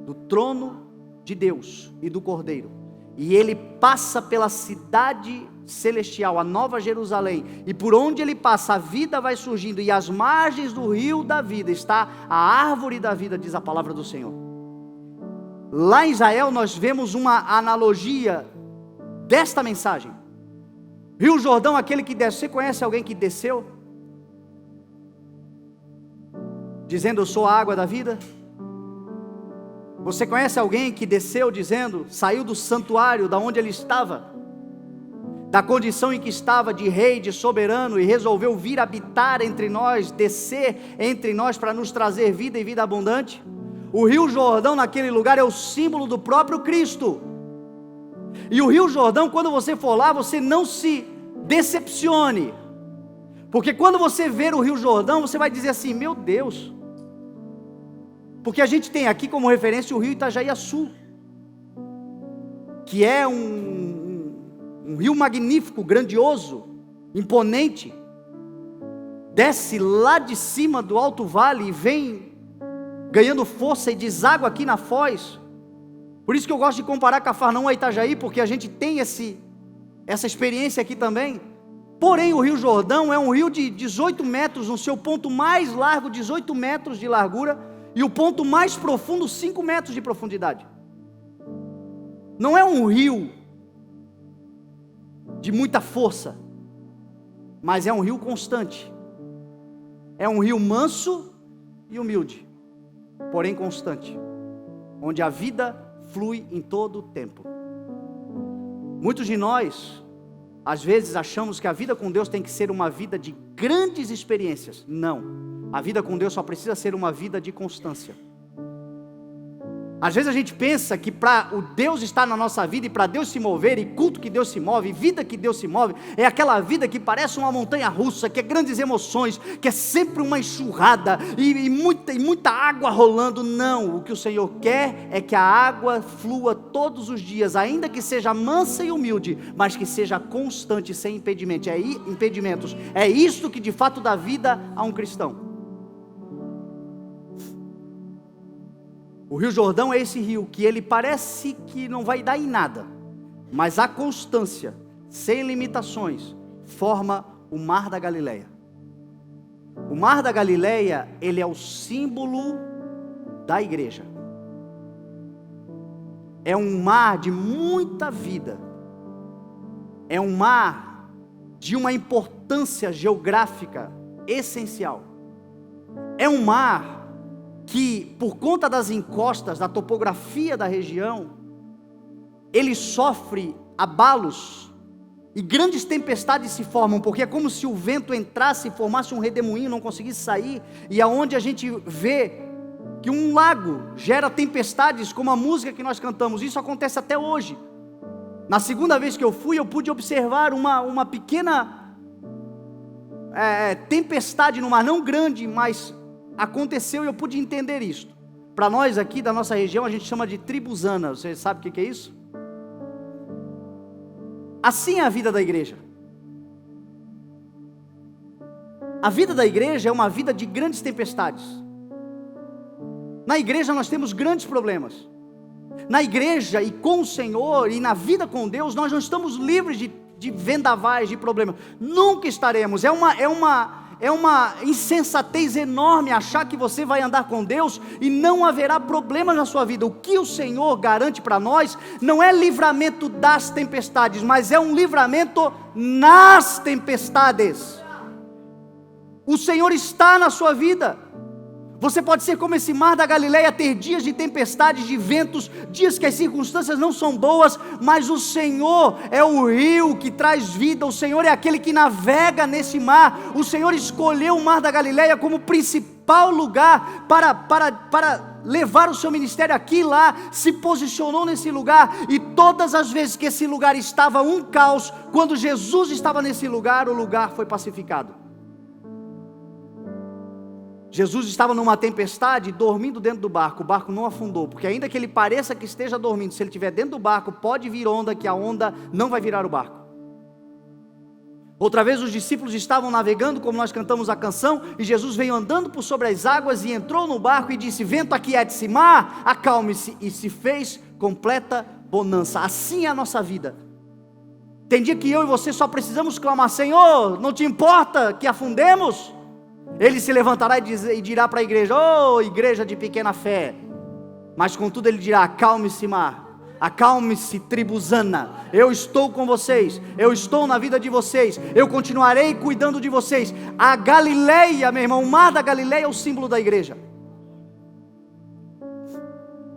do trono de Deus e do Cordeiro, e ele passa pela cidade celestial, a Nova Jerusalém, e por onde ele passa a vida vai surgindo, e às margens do rio da vida está a árvore da vida, diz a palavra do Senhor. Lá em Israel nós vemos uma analogia desta mensagem. Rio Jordão, aquele que desce. Você conhece alguém que desceu dizendo: eu sou a água da vida? Você conhece alguém que desceu dizendo, saiu do santuário da onde ele estava, da condição em que estava de rei, de soberano, e resolveu vir habitar entre nós, descer entre nós para nos trazer vida e vida abundante? O Rio Jordão naquele lugar é o símbolo do próprio Cristo. E o Rio Jordão, quando você for lá, você não se decepcione, porque quando você ver o Rio Jordão, você vai dizer assim: meu Deus, porque a gente tem aqui como referência o rio Itajaiaçu, que é um rio magnífico, grandioso, imponente, desce lá de cima do alto vale e vem ganhando força e deságua aqui na foz. Por isso que eu gosto de comparar Cafarnaum a Itajaí, porque a gente tem essa experiência aqui também. Porém o Rio Jordão é um rio de 18 metros, no seu ponto mais largo, 18 metros de largura, e o ponto mais profundo, 5 metros de profundidade. Não é um rio de muita força, mas é um rio constante. É um rio manso e humilde, porém constante, onde a vida flui em todo o tempo. Muitos de nós, às vezes, achamos que a vida com Deus tem que ser uma vida de grandes experiências. Não. A vida com Deus só precisa ser uma vida de constância. Às vezes a gente pensa que para o Deus estar na nossa vida, e para Deus se mover, e culto que Deus se move, e vida que Deus se move, é aquela vida que parece uma montanha russa, que é grandes emoções, que é sempre uma enxurrada, e muita água rolando. Não, o que o Senhor quer é que a água flua todos os dias, ainda que seja mansa e humilde, mas que seja constante, sem impedimentos. É isto que de fato dá vida a um cristão. O Rio Jordão é esse rio que ele parece que não vai dar em nada, mas a constância, sem limitações, forma o Mar da Galileia. O Mar da Galileia, ele é o símbolo da igreja. É um mar de muita vida. É um mar de uma importância geográfica essencial. É um mar que, por conta das encostas, da topografia da região, ele sofre abalos e grandes tempestades se formam, porque é como se o vento entrasse e formasse um redemoinho, não conseguisse sair, e aonde a gente vê que um lago gera tempestades, como a música que nós cantamos, isso acontece até hoje. Na segunda vez que eu fui, eu pude observar uma pequena tempestade no mar, não grande, mas aconteceu e eu pude entender isso. Para nós aqui da nossa região, a gente chama de tribuzana. Você sabe o que é isso? Assim é a vida da igreja. A vida da igreja é uma vida de grandes tempestades. Na igreja nós temos grandes problemas. Na igreja e com o Senhor e na vida com Deus, nós não estamos livres de vendavais, de problemas. Nunca estaremos. É uma insensatez enorme achar que você vai andar com Deus e não haverá problemas na sua vida. O que o Senhor garante para nós não é livramento das tempestades, mas é um livramento nas tempestades. O Senhor está na sua vida. Você pode ser como esse mar da Galileia, ter dias de tempestades, de ventos, dias que as circunstâncias não são boas, mas o Senhor é o rio que traz vida, o Senhor é aquele que navega nesse mar. O Senhor escolheu o mar da Galileia como principal lugar para levar o seu ministério aqui e lá, se posicionou nesse lugar, e todas as vezes que esse lugar estava um caos, quando Jesus estava nesse lugar, o lugar foi pacificado. Jesus estava numa tempestade, dormindo dentro do barco, o barco não afundou, porque ainda que ele pareça que esteja dormindo, se ele estiver dentro do barco, pode vir onda, que a onda não vai virar o barco. Outra vez os discípulos estavam navegando, como nós cantamos a canção, e Jesus veio andando por sobre as águas, e entrou no barco e disse: vento, aquiete-se, mar, acalme-se, e se fez completa bonança. Assim é a nossa vida. Tem dia que eu e você só precisamos clamar: Senhor, não te importa que afundemos? Ele se levantará e dirá para a igreja: oh, igreja de pequena fé. Mas contudo ele dirá: acalme-se, mar, acalme-se, tribuzana, eu estou com vocês, eu estou na vida de vocês, eu continuarei cuidando de vocês. A Galileia, meu irmão, o mar da Galileia é o símbolo da igreja.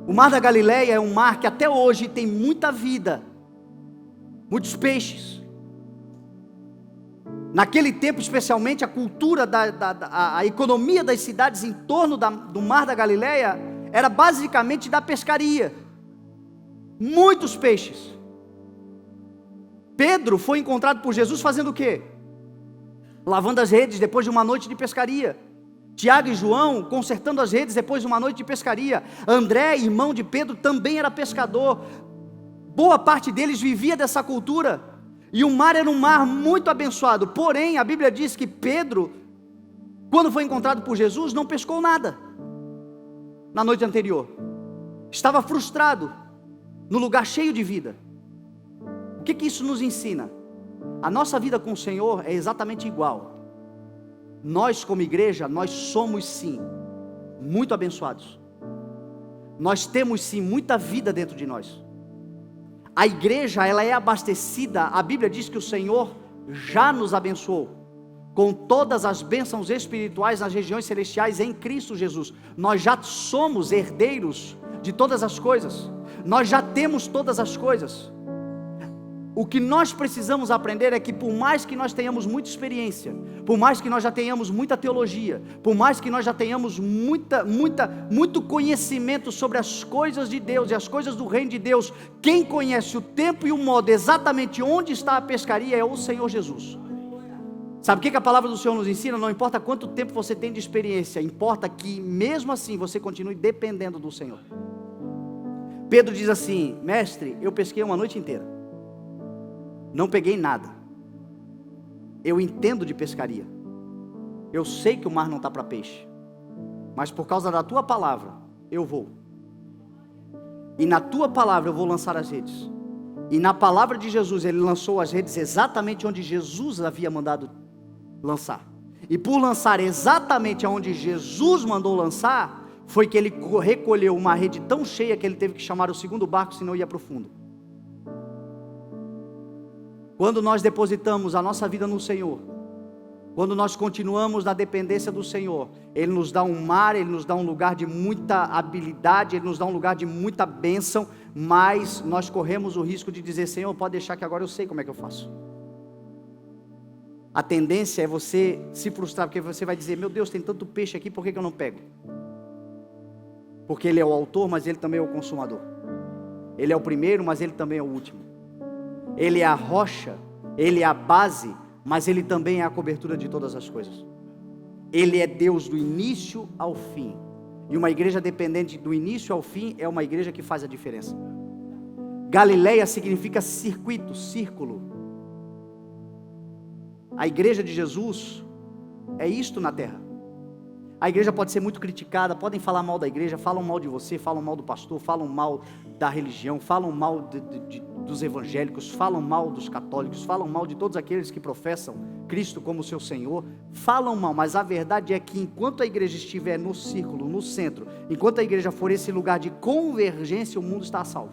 O mar da Galileia é um mar que até hoje tem muita vida, muitos peixes. Naquele tempo, especialmente, a cultura, a economia das cidades em torno do mar da Galileia era basicamente da pescaria. Muitos peixes. Pedro foi encontrado por Jesus fazendo o quê? Lavando as redes depois de uma noite de pescaria. Tiago e João consertando as redes depois de uma noite de pescaria. André, irmão de Pedro, também era pescador. Boa parte deles vivia dessa cultura. E o mar era um mar muito abençoado. Porém, a Bíblia diz que Pedro, quando foi encontrado por Jesus, não pescou nada na noite anterior. Estava frustrado, no lugar cheio de vida. O que isso nos ensina? A nossa vida com o Senhor é exatamente igual. Nós, como igreja, nós somos sim muito abençoados. Nós temos sim muita vida dentro de nós. A igreja, ela é abastecida. A Bíblia diz que o Senhor já nos abençoou com todas as bênçãos espirituais nas regiões celestiais em Cristo Jesus. Nós já somos herdeiros de todas as coisas. Nós já temos todas as coisas. O que nós precisamos aprender é que, por mais que nós tenhamos muita experiência, por mais que nós já tenhamos muita teologia, por mais que nós já tenhamos muito conhecimento sobre as coisas de Deus e as coisas do reino de Deus, quem conhece o tempo e o modo exatamente onde está a pescaria é o Senhor Jesus. Sabe o que a palavra do Senhor nos ensina? Não importa quanto tempo você tem de experiência, importa que mesmo assim você continue dependendo do Senhor. Pedro diz assim: mestre, eu pesquei uma noite inteira, não peguei nada. Eu entendo de pescaria, eu sei que o mar não está para peixe, mas por causa da tua palavra eu vou, e na tua palavra eu vou lançar as redes. E na palavra de Jesus ele lançou as redes exatamente onde Jesus havia mandado lançar, e por lançar exatamente onde Jesus mandou lançar, foi que ele recolheu uma rede tão cheia que ele teve que chamar o segundo barco, senão ia para o fundo. Quando nós depositamos a nossa vida no Senhor, quando nós continuamos na dependência do Senhor, Ele nos dá um mar, Ele nos dá um lugar de muita habilidade, Ele nos dá um lugar de muita bênção, mas nós corremos o risco de dizer: Senhor, pode deixar que agora eu sei como é que eu faço. a tendência é você se frustrar, porque você vai dizer, meu Deus, tem tanto peixe aqui, por que eu não pego? Porque Ele é o autor, mas Ele também é o consumador. Ele é o primeiro, mas Ele também é o último. Ele é a rocha, Ele é a base, mas Ele também é a cobertura de todas as coisas. Ele é Deus do início ao fim. E uma igreja dependente do início ao fim é uma igreja que faz a diferença. Galileia significa circuito, círculo. A igreja de Jesus é isto na terra. A igreja pode ser muito criticada, podem falar mal da igreja, falam mal de você, falam mal do pastor, falam mal da religião, falam mal dos evangélicos, falam mal dos católicos, falam mal de todos aqueles que professam Cristo como seu Senhor, falam mal, mas a verdade é que enquanto a igreja estiver no círculo, no centro, enquanto a igreja for esse lugar de convergência, o mundo está a salvo.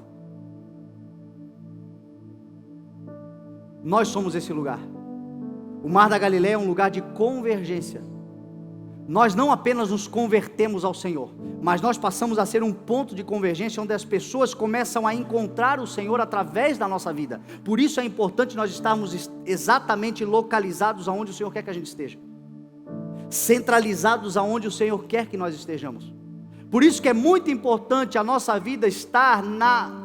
Nós somos esse lugar. O Mar da Galileia é um lugar de convergência. Nós não apenas nos convertemos ao Senhor, mas nós passamos a ser um ponto de convergência onde as pessoas começam a encontrar o Senhor através da nossa vida. Por isso é importante nós estarmos exatamente localizados aonde o Senhor quer que a gente esteja, centralizados aonde o Senhor quer que nós estejamos. Por isso que é muito importante a nossa vida estar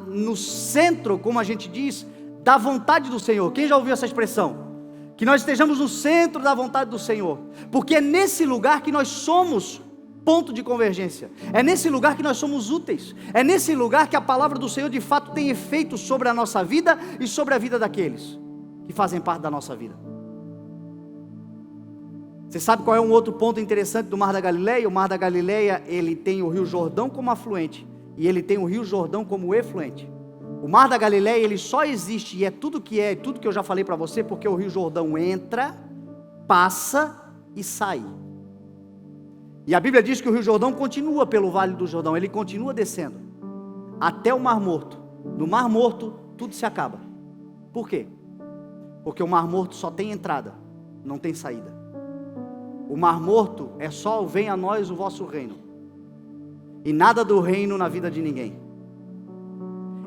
no centro, como a gente diz, da vontade do Senhor. Quem já ouviu essa expressão? Que nós estejamos no centro da vontade do Senhor, porque é nesse lugar que nós somos ponto de convergência, é nesse lugar que nós somos úteis, é nesse lugar que a palavra do Senhor de fato tem efeito sobre a nossa vida e sobre a vida daqueles que fazem parte da nossa vida. Você sabe qual é um outro ponto interessante do Mar da Galileia? O Mar da Galileia, ele tem o Rio Jordão como afluente, e ele tem o Rio Jordão como efluente. O Mar da Galileia, ele só existe e é tudo que eu já falei para você, porque o Rio Jordão entra, passa e sai. E a Bíblia diz que o Rio Jordão continua pelo Vale do Jordão, ele continua descendo, até o Mar Morto. No Mar Morto, tudo se acaba. Por quê? Porque o Mar Morto só tem entrada, não tem saída. O Mar Morto é só o venha a nós o vosso reino. E nada do reino na vida de ninguém.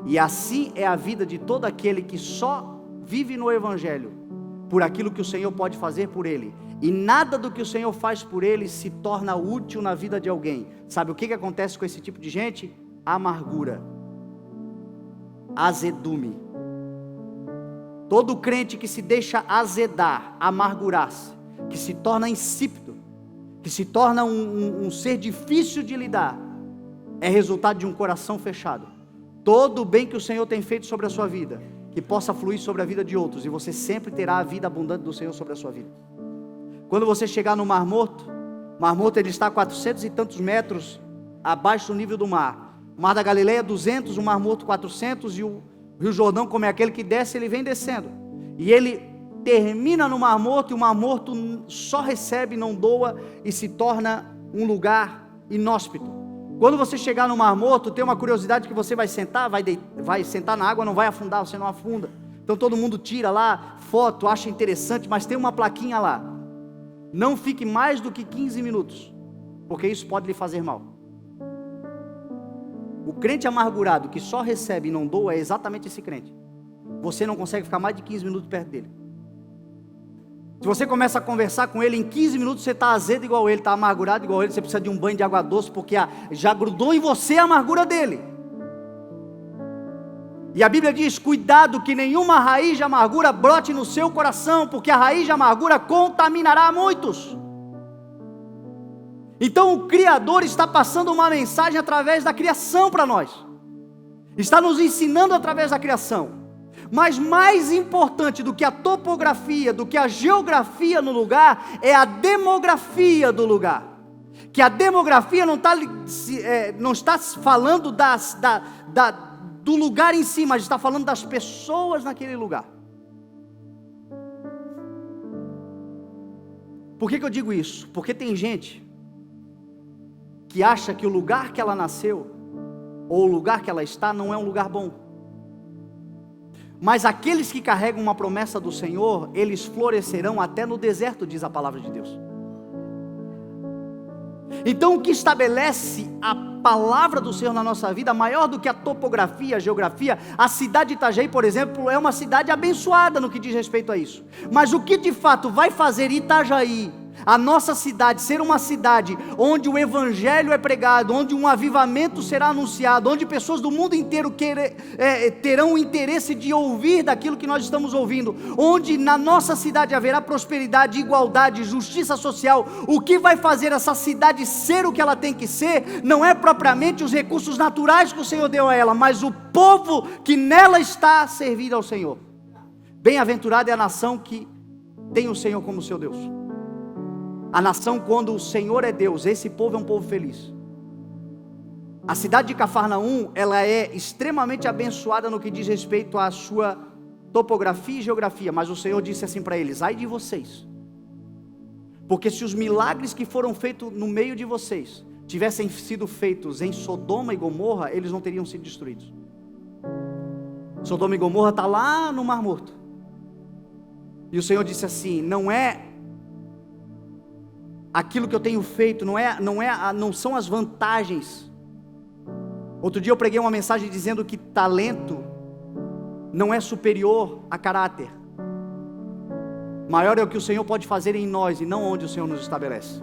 E assim é a vida de todo aquele que só vive no Evangelho, por aquilo que o Senhor pode fazer por ele, e nada do que o Senhor faz por ele se torna útil na vida de alguém. Sabe o que acontece com esse tipo de gente? Amargura, azedume. Todo crente que se deixa azedar, amargurar-se, que se torna insípido, que se torna um ser difícil de lidar, é resultado de um coração fechado. Todo o bem que o Senhor tem feito sobre a sua vida, que possa fluir sobre a vida de outros, e você sempre terá a vida abundante do Senhor sobre a sua vida. Quando você chegar no Mar Morto ele está a 400 e tantos metros abaixo do nível do mar. O Mar da Galileia 200, o Mar Morto 400, e o Rio Jordão, como é aquele que desce, ele vem descendo, e ele termina no Mar Morto, e o Mar Morto só recebe, não doa, e se torna um lugar inóspito. Quando você chegar no Mar Morto, tem uma curiosidade que você vai sentar, vai sentar na água, não vai afundar, você não afunda. Então todo mundo tira lá foto, acha interessante, mas tem uma plaquinha lá: não fique mais do que 15 minutos, porque isso pode lhe fazer mal. O crente amargurado que só recebe e não doa é exatamente esse crente. Você não consegue ficar mais de 15 minutos perto dele. Se você começa a conversar com ele, em 15 minutos você está azedo igual ele, está amargurado igual ele, você precisa de um banho de água doce, porque já grudou em você a amargura dele. E a Bíblia diz: cuidado que nenhuma raiz de amargura brote no seu coração, porque a raiz de amargura contaminará muitos. Então o Criador está passando uma mensagem através da criação para nós, está nos ensinando através da criação. Mas mais importante do que a topografia, do que a geografia no lugar, é a demografia do lugar. Que a demografia não está falando do lugar em si, mas está falando das pessoas naquele lugar. Por que eu digo isso? Porque tem gente que acha que o lugar que ela nasceu, ou o lugar que ela está, não é um lugar bom. Mas aqueles que carregam uma promessa do Senhor, eles florescerão até no deserto, diz a palavra de Deus. Então o que estabelece a palavra do Senhor na nossa vida, maior do que a topografia, a geografia, a cidade de Itajaí, por exemplo, é uma cidade abençoada no que diz respeito a isso. Mas o que de fato vai fazer Itajaí, a nossa cidade, ser uma cidade onde o evangelho é pregado, onde um avivamento será anunciado, onde pessoas do mundo inteiro terão o interesse de ouvir daquilo que nós estamos ouvindo, onde na nossa cidade haverá prosperidade, igualdade, justiça social. O que vai fazer essa cidade ser o que ela tem que ser, não é propriamente os recursos naturais que o Senhor deu a ela, mas o povo que nela está a servir ao Senhor. Bem-aventurada é a nação que tem o Senhor como seu Deus. A nação, quando o Senhor é Deus, esse povo é um povo feliz. A cidade de Cafarnaum, ela é extremamente abençoada no que diz respeito à sua topografia e geografia, mas o Senhor disse assim para eles: ai de vocês, porque se os milagres que foram feitos no meio de vocês tivessem sido feitos em Sodoma e Gomorra, eles não teriam sido destruídos. Sodoma e Gomorra está lá no Mar Morto, e o Senhor disse assim: não é aquilo que eu tenho feito, não são as vantagens. Outro dia eu preguei uma mensagem dizendo que talento não é superior a caráter. Maior é o que o Senhor pode fazer em nós e não onde o Senhor nos estabelece.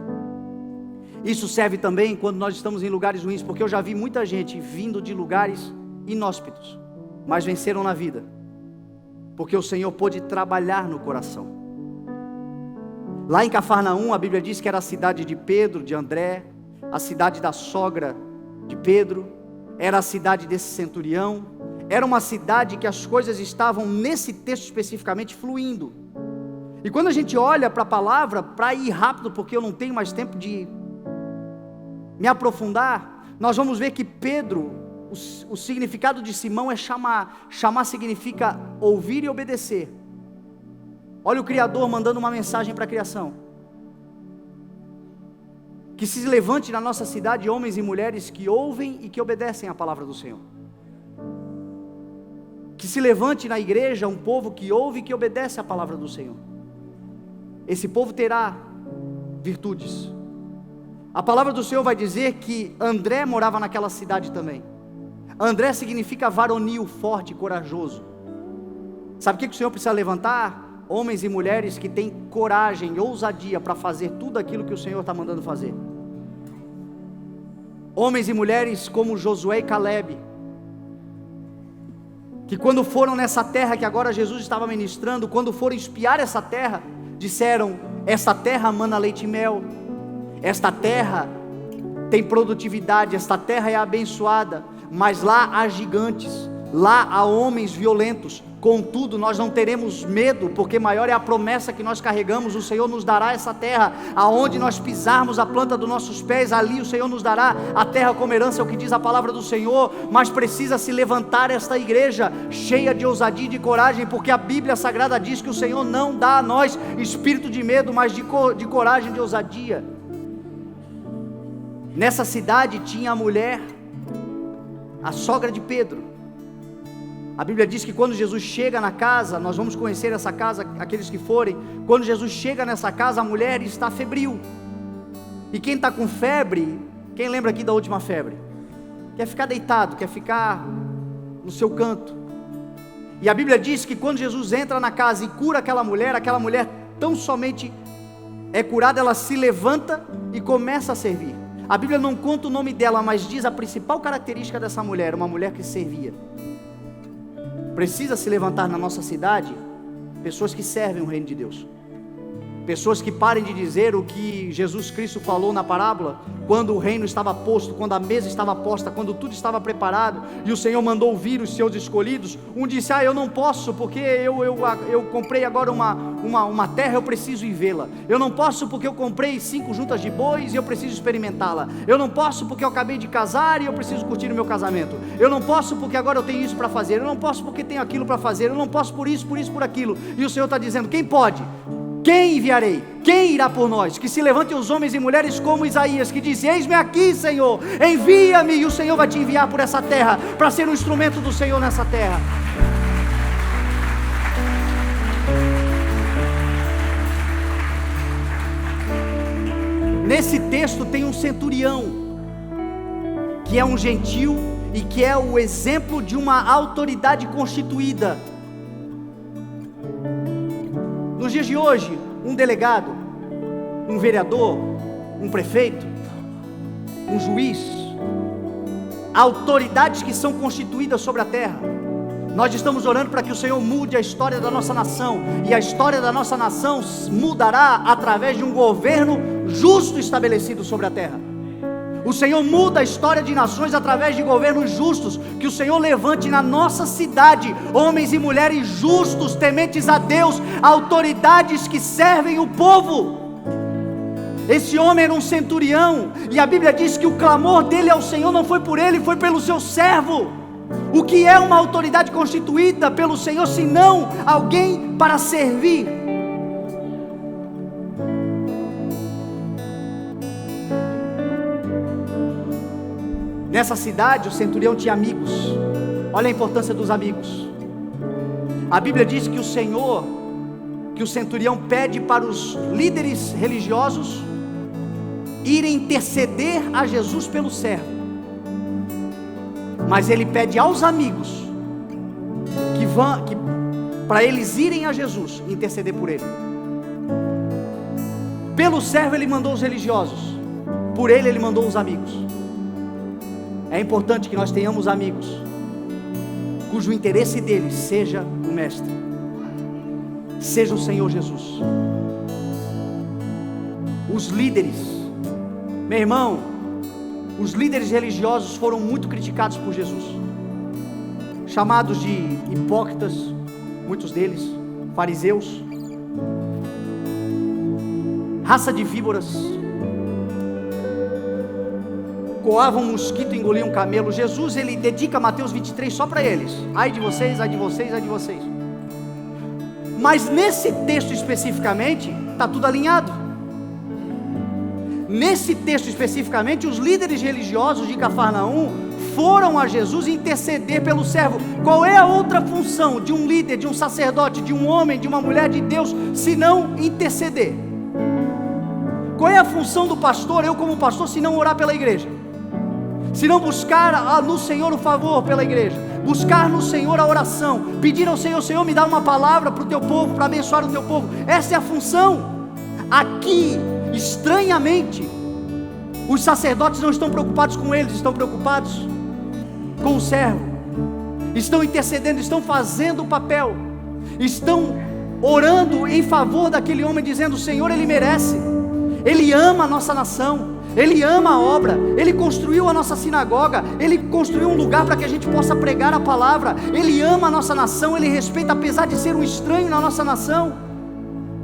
Isso serve também quando nós estamos em lugares ruins, porque eu já vi muita gente vindo de lugares inóspitos, mas venceram na vida, porque o Senhor pôde trabalhar no coração. Lá em Cafarnaum, a Bíblia diz que era a cidade de Pedro, de André, a cidade da sogra de Pedro, era a cidade desse centurião, era uma cidade que as coisas estavam, nesse texto especificamente, fluindo. E quando a gente olha para a palavra, para ir rápido, porque eu não tenho mais tempo de me aprofundar, nós vamos ver que Pedro, o significado de Simão é chamar. Chamar significa ouvir e obedecer. Olha o Criador mandando uma mensagem para a criação: que se levante na nossa cidade homens e mulheres que ouvem e que obedecem a palavra do Senhor. Que se levante na igreja um povo que ouve e que obedece a palavra do Senhor. Esse povo terá virtudes. A palavra do Senhor vai dizer que André morava naquela cidade também. André significa varonil, forte, corajoso. Sabe o que o Senhor precisa levantar? Homens e mulheres que têm coragem, ousadia para fazer tudo aquilo que o Senhor está mandando fazer. Homens e mulheres como Josué e Caleb, que quando foram nessa terra que agora Jesus estava ministrando, quando foram espiar essa terra, disseram: esta terra mana leite e mel, esta terra tem produtividade, esta terra é abençoada, mas lá há gigantes, lá há homens violentos. Contudo, nós não teremos medo, porque maior é a promessa que nós carregamos. O Senhor nos dará essa terra, aonde nós pisarmos a planta dos nossos pés, ali o Senhor nos dará a terra como herança, é o que diz a palavra do Senhor. Mas precisa se levantar esta igreja, cheia de ousadia e de coragem, porque a Bíblia Sagrada diz que o Senhor não dá a nós espírito de medo, mas de coragem, de ousadia. Nessa cidade tinha a mulher, a sogra de Pedro. A Bíblia diz que quando Jesus chega na casa, nós vamos conhecer essa casa, aqueles que forem. Quando Jesus chega nessa casa, a mulher está febril. E quem está com febre, quem lembra aqui da última febre? Quer ficar deitado, quer ficar no seu canto. E a Bíblia diz que quando Jesus entra na casa e cura aquela mulher tão somente é curada, ela se levanta e começa a servir. A Bíblia não conta o nome dela, mas diz a principal característica dessa mulher: uma mulher que servia. Precisa se levantar na nossa cidade pessoas que servem o reino de Deus, pessoas que parem de dizer o que Jesus Cristo falou na parábola, quando o reino estava posto, quando a mesa estava posta, quando tudo estava preparado, e o Senhor mandou vir os seus escolhidos. Um disse: eu não posso, porque eu comprei agora uma terra, eu preciso ir vê-la. Eu não posso porque eu comprei 5 juntas de bois e eu preciso experimentá-la. Eu não posso porque eu acabei de casar e eu preciso curtir o meu casamento. Eu não posso porque agora eu tenho isso para fazer. Eu não posso porque tenho aquilo para fazer. Eu não posso por isso, por aquilo. E o Senhor está dizendo: quem pode? Quem enviarei? Quem irá por nós? Que se levantem os homens e mulheres como Isaías, que disse: eis-me aqui, Senhor, envia-me. E o Senhor vai te enviar por essa terra, para ser um instrumento do Senhor nessa terra. nesse texto tem um centurião, que é um gentil e que é o exemplo de uma autoridade constituída. Nos dias de hoje, um delegado, um vereador, um prefeito, um juiz, autoridades que são constituídas sobre a terra. Nós estamos orando para que o Senhor mude a história da nossa nação, e a história da nossa nação mudará através de um governo justo estabelecido sobre a terra. O Senhor muda a história de nações através de governos justos. Que o Senhor levante na nossa cidade homens e mulheres justos, tementes a Deus, autoridades que servem o povo. Esse homem era um centurião, e a Bíblia diz que o clamor dele ao Senhor não foi por ele, foi pelo seu servo. O que é uma autoridade constituída pelo Senhor, senão alguém para servir? Nessa cidade, o centurião tinha amigos. Olha a importância dos amigos. A Bíblia diz que o centurião pede para os líderes religiosos irem interceder a Jesus pelo servo. Mas ele pede aos amigos para eles irem a Jesus interceder por ele. Pelo servo ele mandou os religiosos, por ele mandou os amigos. É importante que nós tenhamos amigos cujo interesse deles seja o Mestre, seja o Senhor Jesus. Os líderes, meu irmão, os líderes religiosos foram muito criticados por Jesus, chamados de hipócritas, muitos deles, fariseus, raça de víboras, coavam um mosquito e engoliam um camelo. Jesus, ele dedica Mateus 23 só para eles. Ai de vocês, ai de vocês, ai de vocês. Mas nesse texto especificamente, está tudo alinhado. Nesse texto especificamente, os líderes religiosos de Cafarnaum foram a Jesus interceder pelo servo. Qual é a outra função de um líder, de um sacerdote, de um homem, de uma mulher de Deus, se não interceder? Qual é a função do pastor, eu como pastor, se não orar pela igreja? Se não buscar no Senhor o favor pela igreja, buscar no Senhor a oração, pedir ao Senhor: Senhor, me dá uma palavra para o teu povo, para abençoar o teu povo. Essa é a função. Aqui, estranhamente, os sacerdotes não estão preocupados com eles, estão preocupados com o servo, estão intercedendo, estão fazendo o papel, estão orando em favor daquele homem, dizendo: Senhor, ele merece, ele ama a nossa nação, ele ama a obra, ele construiu a nossa sinagoga, ele construiu um lugar para que a gente possa pregar a palavra, ele ama a nossa nação, ele respeita, apesar de ser um estranho na nossa nação.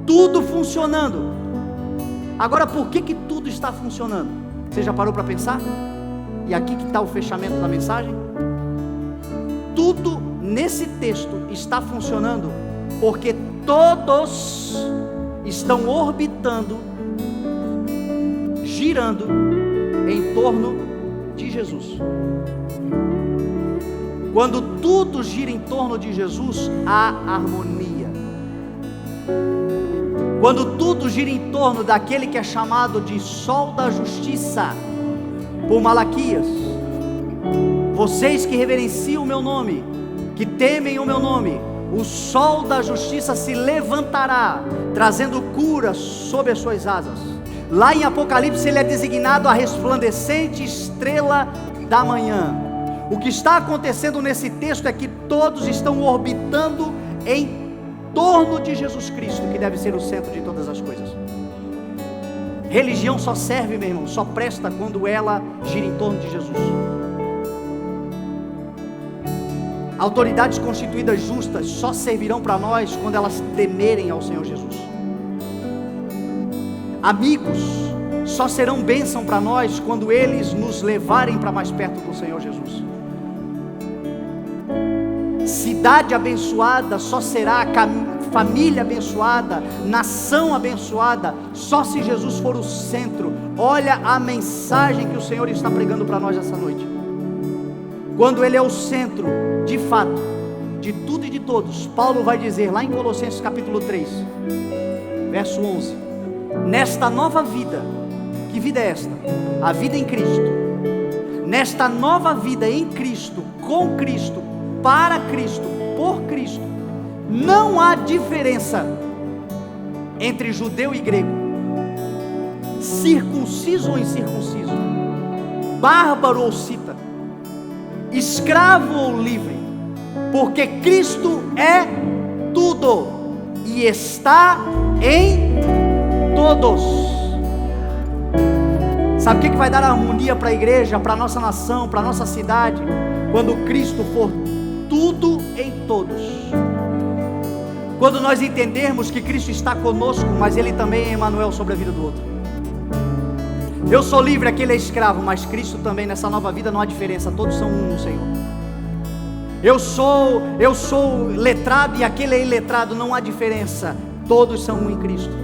Tudo funcionando. Agora, por que tudo está funcionando? Você já parou para pensar? E aqui que está o fechamento da mensagem. Tudo nesse texto está funcionando porque todos estão orbitando, girando em torno de Jesus. Quando tudo gira em torno de Jesus, há harmonia. Quando tudo gira em torno daquele que é chamado de Sol da Justiça, por Malaquias: vocês que reverenciam o meu nome, que temem o meu nome, o Sol da Justiça se levantará, trazendo cura sob as suas asas. Lá em Apocalipse ele é designado a resplandecente estrela da manhã. O que está acontecendo nesse texto é que todos estão orbitando em torno de Jesus Cristo, que deve ser o centro de todas as coisas. Religião só serve, meu irmão, só presta quando ela gira em torno de Jesus. Autoridades constituídas justas só servirão para nós quando elas temerem ao Senhor Jesus. Amigos só serão bênção para nós quando eles nos levarem para mais perto do Senhor Jesus. Cidade abençoada só será família abençoada, nação abençoada, só se Jesus for o centro. Olha a mensagem que o Senhor está pregando para nós essa noite. Quando Ele é o centro, de fato, de tudo e de todos, Paulo vai dizer lá em Colossenses capítulo 3, verso 11: nesta nova vida, Que vida é esta? A vida em Cristo. Nesta nova vida em Cristo, com Cristo, para Cristo, por Cristo, não há diferença entre judeu e grego, circunciso ou incircunciso, bárbaro ou cita, escravo ou livre, porque Cristo é tudo e está em todos. Sabe o que vai dar harmonia para a igreja, para a nossa nação, para a nossa cidade? Quando Cristo for tudo em todos. Quando nós entendermos que Cristo está conosco, mas Ele também é Emmanuel sobre a vida do outro. Eu sou livre, aquele é escravo, mas Cristo também, nessa nova vida não há diferença, todos são um no Senhor. Eu sou letrado e aquele é iletrado, não há diferença, todos são um em Cristo.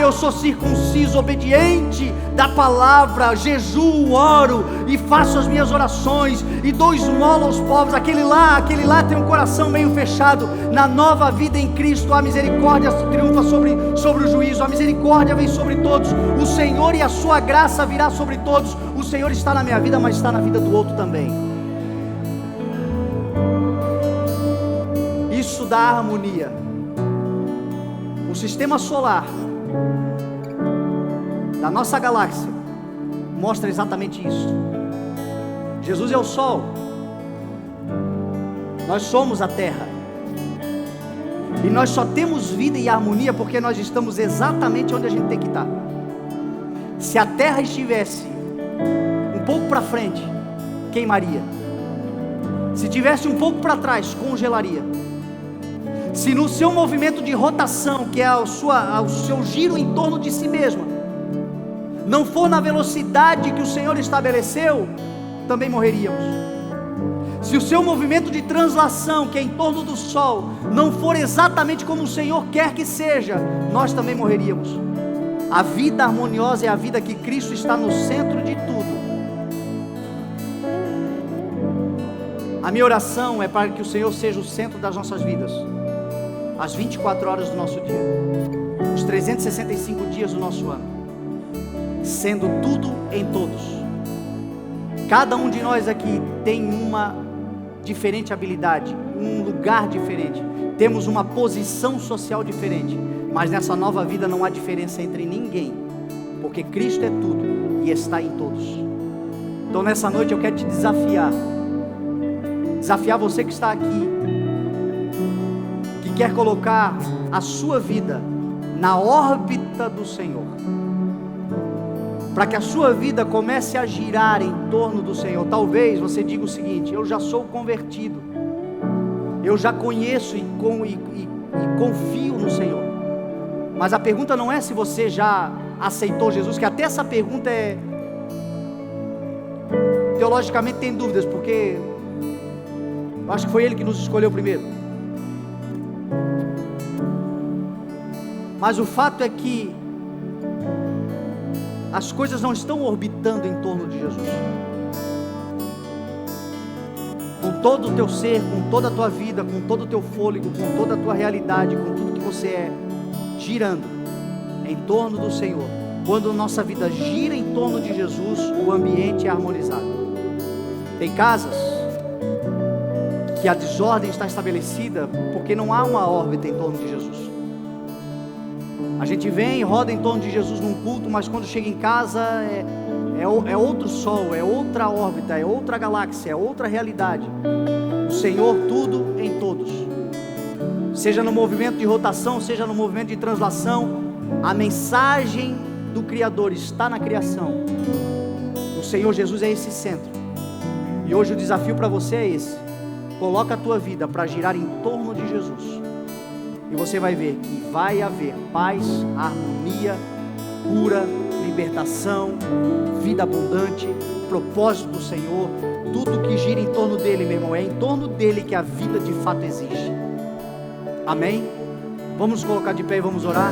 Eu sou circunciso, obediente da palavra, jejuo, oro e faço as minhas orações e dou esmola aos pobres. Aquele lá tem um coração meio fechado. Na nova vida em Cristo, a misericórdia triunfa sobre o juízo, a misericórdia vem sobre todos, o Senhor e a sua graça virá sobre todos. O Senhor está na minha vida, mas está na vida do outro também. Isso dá harmonia. O sistema solar da nossa galáxia mostra exatamente isso. Jesus é o Sol, nós somos a Terra, e nós só temos vida e harmonia porque nós estamos exatamente onde a gente tem que estar. Se a Terra estivesse um pouco para frente, queimaria. Se tivesse um pouco para trás, congelaria. Se no seu movimento de rotação, que é o seu giro em torno de si mesma, não for na velocidade que o Senhor estabeleceu, também morreríamos. Se o seu movimento de translação, que é em torno do Sol, não for exatamente como o Senhor quer que seja, nós também morreríamos. A vida harmoniosa é a vida que Cristo está no centro de tudo. A minha oração é para que o Senhor seja o centro das nossas vidas, as 24 horas do nosso dia, os 365 dias do nosso ano, sendo tudo em todos. Cada um de nós aqui tem uma diferente habilidade, um lugar diferente, temos uma posição social diferente, mas nessa nova vida não há diferença entre ninguém, porque Cristo é tudo e está em todos. Então nessa noite eu quero te desafiar você que está aqui, que quer colocar a sua vida na órbita do Senhor, para que a sua vida comece a girar em torno do Senhor. Talvez você diga o seguinte: eu já sou convertido, eu já conheço e confio no Senhor. Mas a pergunta não é se você já aceitou Jesus, que até essa pergunta teologicamente tem dúvidas, porque eu acho que foi Ele que nos escolheu primeiro. Mas o fato é que as coisas não estão orbitando em torno de Jesus. Com todo o teu ser, com toda a tua vida, com todo o teu fôlego, com toda a tua realidade, com tudo que você é, girando em torno do Senhor. Quando nossa vida gira em torno de Jesus, o ambiente é harmonizado. Tem casas que a desordem está estabelecida porque não há uma órbita em torno de Jesus. A gente vem e roda em torno de Jesus num culto, mas quando chega em casa é outro sol, é outra órbita, é outra galáxia, é outra realidade. O Senhor tudo em todos, seja no movimento de rotação, seja no movimento de translação, a mensagem do Criador está na criação. O Senhor Jesus é esse centro, e hoje o desafio para você é esse: coloca a tua vida para girar em torno de Jesus, e você vai ver que vai haver paz, harmonia, cura, libertação, vida abundante, propósito do Senhor. Tudo que gira em torno dele, meu irmão, é em torno dele que a vida de fato existe. Amém? Vamos nos colocar de pé e vamos orar.